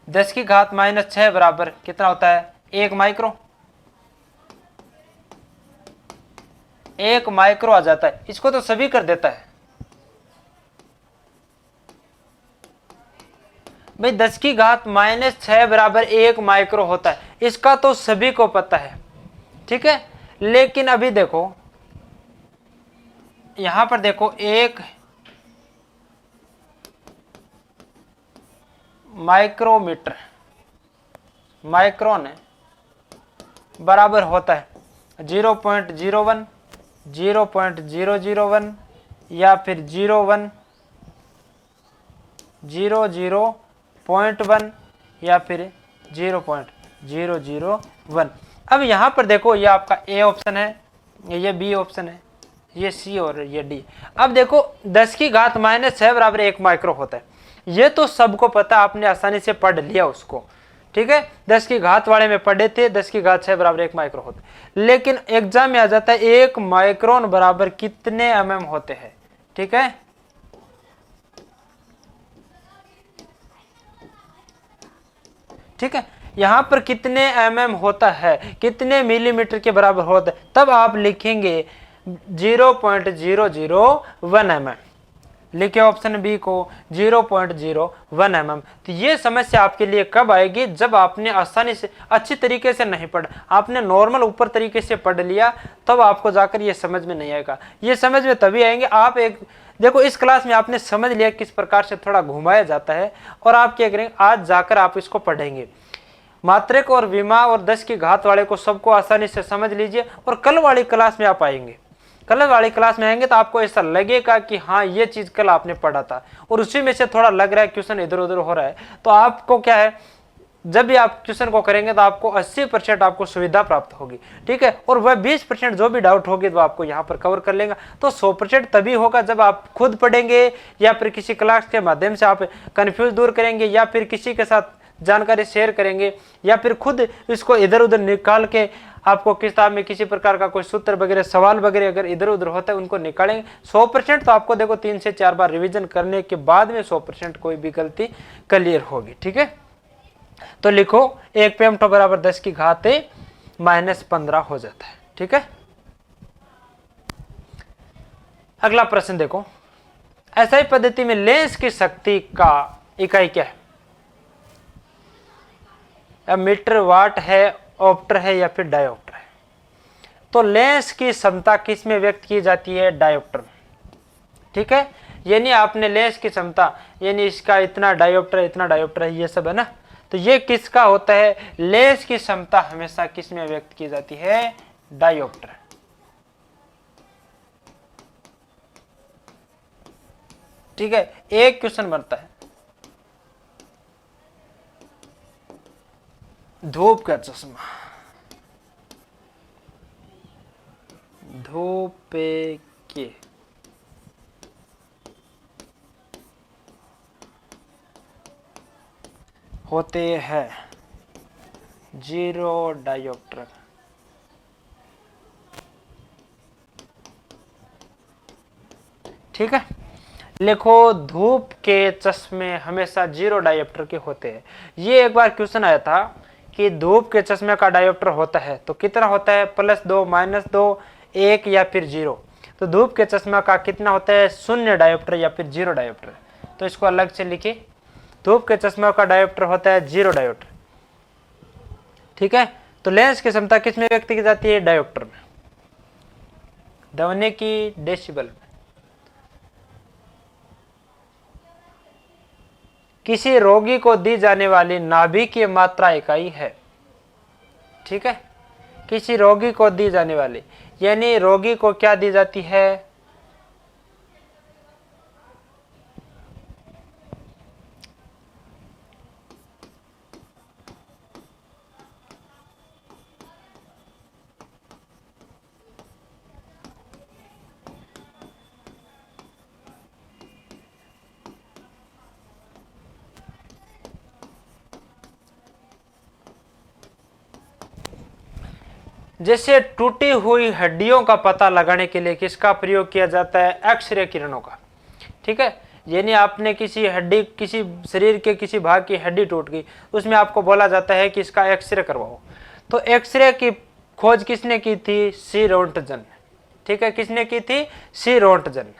10 की घात -6 बराबर कितना होता है, 1 माइक्रो, 1 माइक्रो आ जाता है, इसको तो सभी कर देता है भाई। 10 की घात -6 बराबर 1 माइक्रो होता है, इसका तो सभी को पता है। ठीक है, लेकिन अभी देखो यहां पर देखो 1 माइक्रोमीटर, माइक्रोन है, बराबर होता है 0.01, 0.001 या फिर 0.1 0.1 या फिर 0.001। अब यहां पर देखो ये आपका ए ऑप्शन है, ये बी ऑप्शन है, ये सी और ये डी। अब देखो 10 की घात -6 बराबर 1 माइक्रो होता है, ये तो सबको पता, आपने आसानी से पढ़ लिया उसको। ठीक है, 10 की घात वाले में पढ़े थे 10 की घात 6 बराबर 1 माइक्रो होता है, लेकिन एग्जाम में आ जाता है 1 माइक्रोन बराबर कितने mm होते हैं। ठीक है, ठीक है, यहां पर कितने mm होता है, कितने मिलीमीटर के बराबर होता है, तब आप लिखेंगे 0.001 mm, लिखे ऑप्शन बी को 0.01 mm। तो ये समस्या आपके लिए कब आएगी, जब आपने आसानी से अच्छी तरीके से नहीं पढ़ा, आपने नॉर्मल ऊपर तरीके से पढ़ लिया, तब आपको जाकर ये समझ में नहीं आएगा। ये समझ में तभी आएंगे आप एक देखो इस क्लास में आपने समझ लिया किस प्रकार से थोड़ा घुमाया जाता है, और आप क्या करेंगे, आज जाकर आप इसको पढ़ेंगे, मात्रक और विमा और 10 की घात वाले को सबको आसानी से समझ लीजिए, और कल वाली क्लास में आप आएंगे, कल वाली क्लास में आएंगे तो आपको ऐसा लगेगा कि हाँ ये चीज कल आपने पढ़ा था, और उसी में से थोड़ा लग रहा है क्वेश्चन इधर उधर हो रहा है, तो आपको क्या है, जब भी आप क्वेश्चन को करेंगे तो आपको 80% आपको सुविधा प्राप्त होगी। ठीक है, और वह 20% जो भी डाउट होगी तो आपको यहाँ पर कवर कर लेगा। तो 100% तभी होगा जब आप खुद पढ़ेंगे, या फिर किसी क्लास के माध्यम से आप कंफ्यूज दूर करेंगे, या फिर किसी के साथ जानकारी शेयर करेंगे, या फिर खुद इसको इधर उधर निकाल के आपको किताब में किसी प्रकार का कोई सूत्र वगैरह सवाल वगैरह अगर इधर उधर होता है उनको निकालेंगे। 100% तो आपको देखो 3 से 4 बार रिवीजन करने के बाद में 100% कोई भी गलती क्लियर होगी। ठीक है, तो लिखो 1 PM2 बराबर 10 की घात -15 हो जाता है। ठीक है, अगला प्रश्न देखो, एसआई पद्धति में लेंस की शक्ति का इकाई क्या है, मीटर, वाट है, ऑप्टर है या फिर डायोप्टर है। तो लेंस की क्षमता किस में व्यक्त की जाती है, डायोप्टर में। ठीक है, यानी आपने लेंस की क्षमता, यानी इसका इतना डायोप्टर है, ये सब है ना, तो ये किसका होता है, लेंस की क्षमता हमेशा किस में व्यक्त की जाती है, डायोप्टर। ठीक है, एक क्वेश्चन बनता है, धूप का चश्मा, धूप के होते हैं 0 डायोप्टर। ठीक है, लिखो धूप के चश्मे हमेशा 0 डायोप्टर के होते हैं। ये एक बार क्वेश्चन आया था कि धूप के चश्मे का डायोप्टर होता है तो कितना होता है, +2, -2, 1 या फिर 0। तो धूप के चश्मा का कितना होता है, 0 डायोप्टर या फिर 0 डायोप्टर। तो इसको अलग से लिखिए, धूप के चश्मा का डायोप्टर होता है 0 डायोप्टर। ठीक है, तो लेंस की क्षमता किस में व्यक्त की जाती है? डायोप्टर में, ध्वनि की डेसिबल में। किसी रोगी को दी जाने वाली नाभि की मात्रा इकाई है, ठीक है, किसी रोगी को दी जाने वाली, यानी रोगी को क्या दी जाती है? जैसे टूटी हुई हड्डियों का पता लगाने के लिए किसका प्रयोग किया जाता है? एक्सरे किरणों का, ठीक है। यानी आपने किसी हड्डी, किसी शरीर के किसी भाग की हड्डी टूट गई, उसमें आपको बोला जाता है कि इसका एक्सरे करवाओ। तो एक्सरे की खोज किसने की थी? सी रोंटगन, ठीक है, किसने की थी? सी रोंटगन।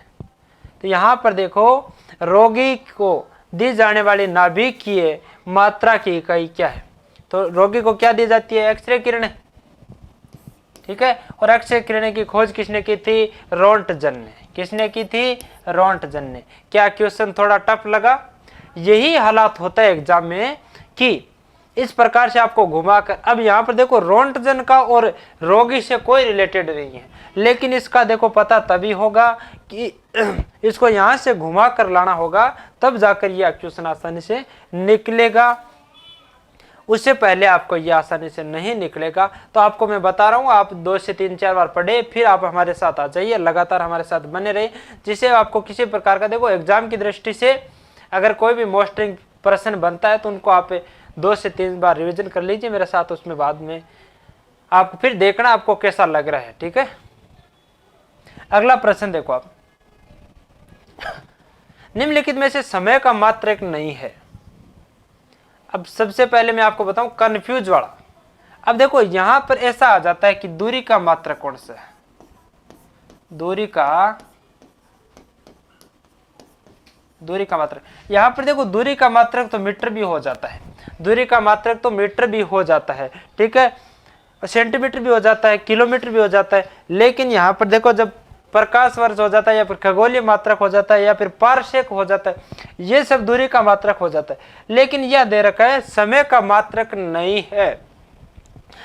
तो यहां पर देखो, रोगी को दी जाने वाली नाभिकीय मात्रा की इकाई क्या है? तो रोगी को क्या दी जाती है? एक्सरे किरणें, ठीक है। और एक्सरे किरणें की खोज किसने की थी? रोंटगन ने। किसने की थी? रोंटगन ने। क्या क्वेश्चन थोड़ा टफ लगा? यही हालात होता है एग्जाम में कि इस प्रकार से आपको घुमाकर, अब यहाँ पर देखो रोंटगन का और रोगी से कोई रिलेटेड नहीं है, लेकिन इसका देखो पता तभी होगा कि इसको यहाँ से घुमा कर लाना होगा, तब जाकर यह क्वेश्चन आसानी से निकलेगा। उससे पहले आपको ये आसानी से नहीं निकलेगा। तो आपको मैं बता रहा हूँ, आप 2 से 3-4 बार पढ़े, फिर आप हमारे साथ आ जाइए, लगातार हमारे साथ बने रहिए, जिससे आपको किसी प्रकार का, देखो एग्जाम की दृष्टि से अगर कोई भी मोस्टिंग प्रश्न बनता है तो उनको आप 2 से 3 बार रिविजन कर लीजिए मेरे साथ, उसमें बाद में आपको फिर देखना आपको कैसा लग रहा है, ठीक है। अगला प्रश्न देखो आप, निम्नलिखित में से समय का मात्रक नहीं है। अब सबसे पहले मैं आपको बताऊं कंफ्यूज वाला। अब देखो यहां पर ऐसा आ जाता है कि दूरी का मात्रक कौन सा है? दूरी का मात्रक, यहां पर देखो दूरी का मात्रक तो मीटर भी हो जाता है, दूरी का मात्रक तो मीटर भी हो जाता है, ठीक है, सेंटीमीटर भी हो जाता है, किलोमीटर भी हो जाता है। लेकिन यहां पर देखो जब प्रकाश वर्ष हो जाता है, या फिर खगोलीय मात्रक हो जाता है, या फिर पारसेक हो जाता है, ये सब दूरी का मात्रक हो जाता है। लेकिन यह दे रखा है समय का मात्रक नहीं है।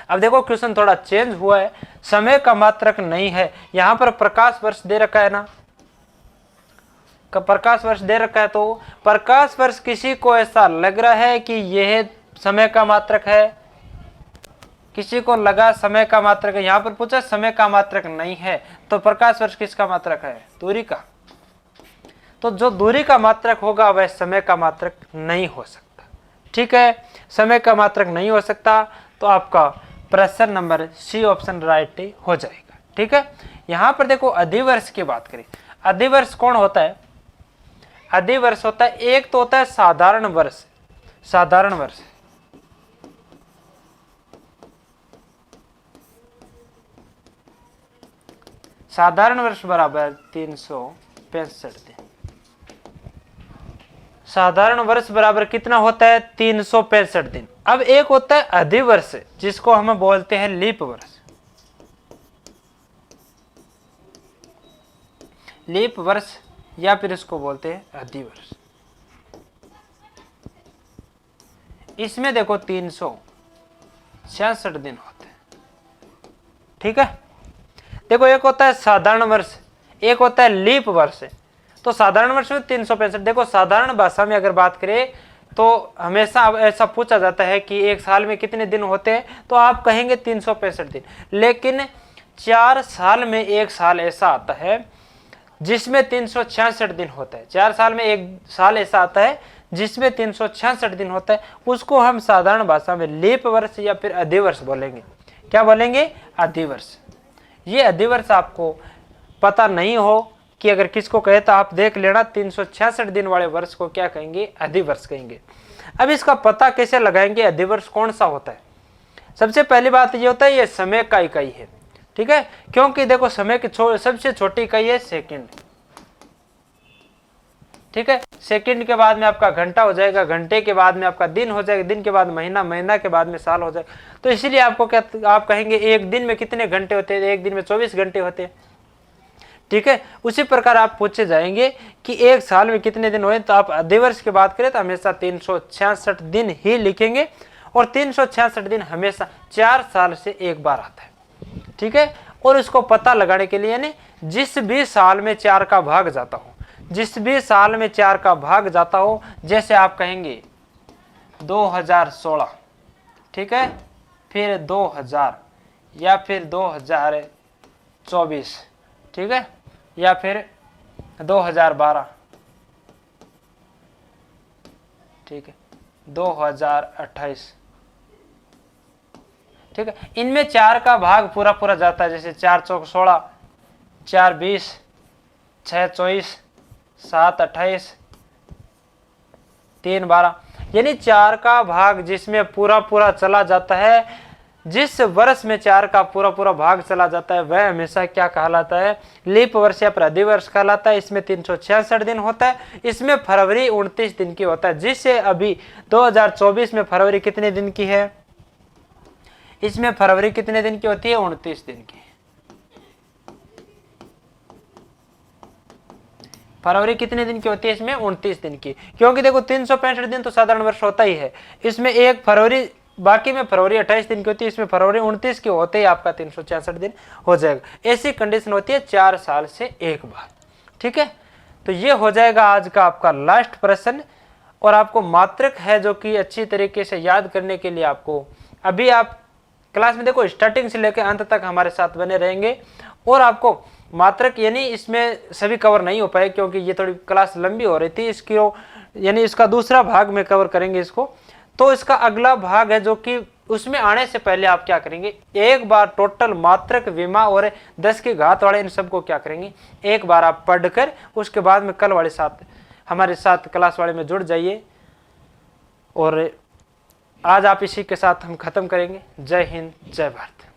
अब देखो क्वेश्चन थोड़ा चेंज हुआ है, समय का मात्रक नहीं है, यहां पर प्रकाश वर्ष दे रखा है ना, प्रकाश वर्ष दे रखा है। तो प्रकाश वर्ष किसी को ऐसा लग रहा है कि यह समय का मात्रक है, किसी को लगा समय का मात्रक है, यहां पर पूछा समय का मात्रक नहीं है, तो प्रकाश वर्ष किसका मात्रक है? दूरी का। तो जो दूरी का मात्रक होगा वह समय का मात्रक नहीं हो सकता, ठीक है, समय का मात्रक नहीं हो सकता। तो आपका प्रश्न नंबर सी ऑप्शन राइट हो जाएगा, ठीक है। यहां पर देखो अधिवर्ष की बात करें, अधिवर्ष कौन होता है? अधिवर्ष होता है, एक तो होता है साधारण वर्ष, साधारण वर्ष, साधारण वर्ष बराबर 365 दिन। साधारण वर्ष बराबर कितना होता है? 365 दिन। अब एक होता है अधिवर्ष, जिसको हम बोलते हैं लीप वर्ष, लीप वर्ष, या फिर इसको बोलते हैं अधिवर्ष। इसमें देखो 366 दिन होते हैं, ठीक है। देखो एक होता है साधारण वर्ष, एक होता है लीप वर्ष। तो साधारण वर्ष में 365। देखो साधारण भाषा में अगर बात करें तो हमेशा ऐसा पूछा जाता है कि एक साल में कितने दिन होते हैं, तो आप कहेंगे 365 दिन। लेकिन 4 साल में एक साल ऐसा आता है जिसमें 366 दिन होता है, 4 साल में एक साल ऐसा आता है जिसमें 366 दिन होता है, उसको हम साधारण भाषा में लीप वर्ष या फिर अधिवर्ष बोलेंगे। क्या बोलेंगे? अधिवर्ष। ये अधिवर्ष आपको पता नहीं हो कि अगर किसको कहे तो आप देख लेना, 366 दिन वाले वर्ष को क्या कहेंगे? अधिवर्ष कहेंगे। अब इसका पता कैसे लगाएंगे अधिवर्ष कौन सा होता है? सबसे पहली बात ये होता है ये समय का इकाई है, ठीक है, क्योंकि देखो समय की सबसे छोटी इकाई है सेकंड, ठीक है, सेकंड के बाद में आपका घंटा हो जाएगा, घंटे के बाद में आपका दिन हो जाएगा, दिन के बाद महीना, महीना के बाद में साल हो जाएगा। तो इसीलिए आपको क्या, आप कहेंगे एक दिन में कितने घंटे होते हैं, एक दिन में 24 घंटे होते हैं। ठीक है, उसी प्रकार आप पूछे जाएंगे कि एक साल में कितने दिन हुए, तो आप अधिवर्ष की बात करें तो हमेशा 366 दिन ही लिखेंगे, और 366 दिन हमेशा 4 साल से एक बार आता है। ठीक है, और इसको पता लगाने के लिए यानी जिस भी साल में 4 का भाग जाता हो, जिस भी साल में 4 का भाग जाता हो, जैसे आप कहेंगे 2016, ठीक है, फिर 2000 या फिर 2024, ठीक है, या फिर 2012, ठीक है, 2028, ठीक है, इनमें 4 का भाग पूरा पूरा जाता है। जैसे 4 चौक 16, 4 20, 6 24, 7 28, 3 12, यानी 4 का भाग जिसमें पूरा पूरा चला जाता है, जिस वर्ष में 4 का पूरा पूरा भाग चला जाता है वह हमेशा क्या कहलाता है, लीप वर्ष या प्रतिवर्ष कहलाता है। इसमें 366 दिन होता है, इसमें फरवरी 29 दिन की होता है। जिससे अभी 2024 में फरवरी कितने दिन की है, इसमें फरवरी कितने दिन की होती है, 29 दिन की। फरवरी कितने दिन की होती है, इसमें 29 दिन की, क्योंकि देखो 365 दिन तो साधारण वर्ष होता ही है, इसमें एक फरवरी, बाकी में फरवरी 28 दिन की होती है, इसमें फरवरी 29 की होते ही आपका 366 दिन हो जाएगा। ऐसी कंडीशन होती है 4 साल से एक बार। ठीक है, तो ये हो जाएगा आज का आपका लास्ट प्रश्न, और आपको मात्रक है जो कि अच्छी तरीके से याद करने के लिए आपको अभी आप क्लास में देखो स्टार्टिंग से लेकर अंत तक हमारे साथ बने रहेंगे, और आपको मात्रक यानी इसमें सभी कवर नहीं हो पाए क्योंकि ये थोड़ी क्लास लंबी हो रही थी, इसकी यानी इसका दूसरा भाग में कवर करेंगे इसको। तो इसका अगला भाग है जो कि उसमें आने से पहले आप क्या करेंगे, एक बार टोटल मात्रक, विमा और 10 की घात वाले इन सबको क्या करेंगे, एक बार आप पढ़कर उसके बाद में कल वाले साथ हमारे साथ क्लास वाले में जुड़ जाइए। और आज आप इसी के साथ हम खत्म करेंगे। जय हिंद, जय भारत।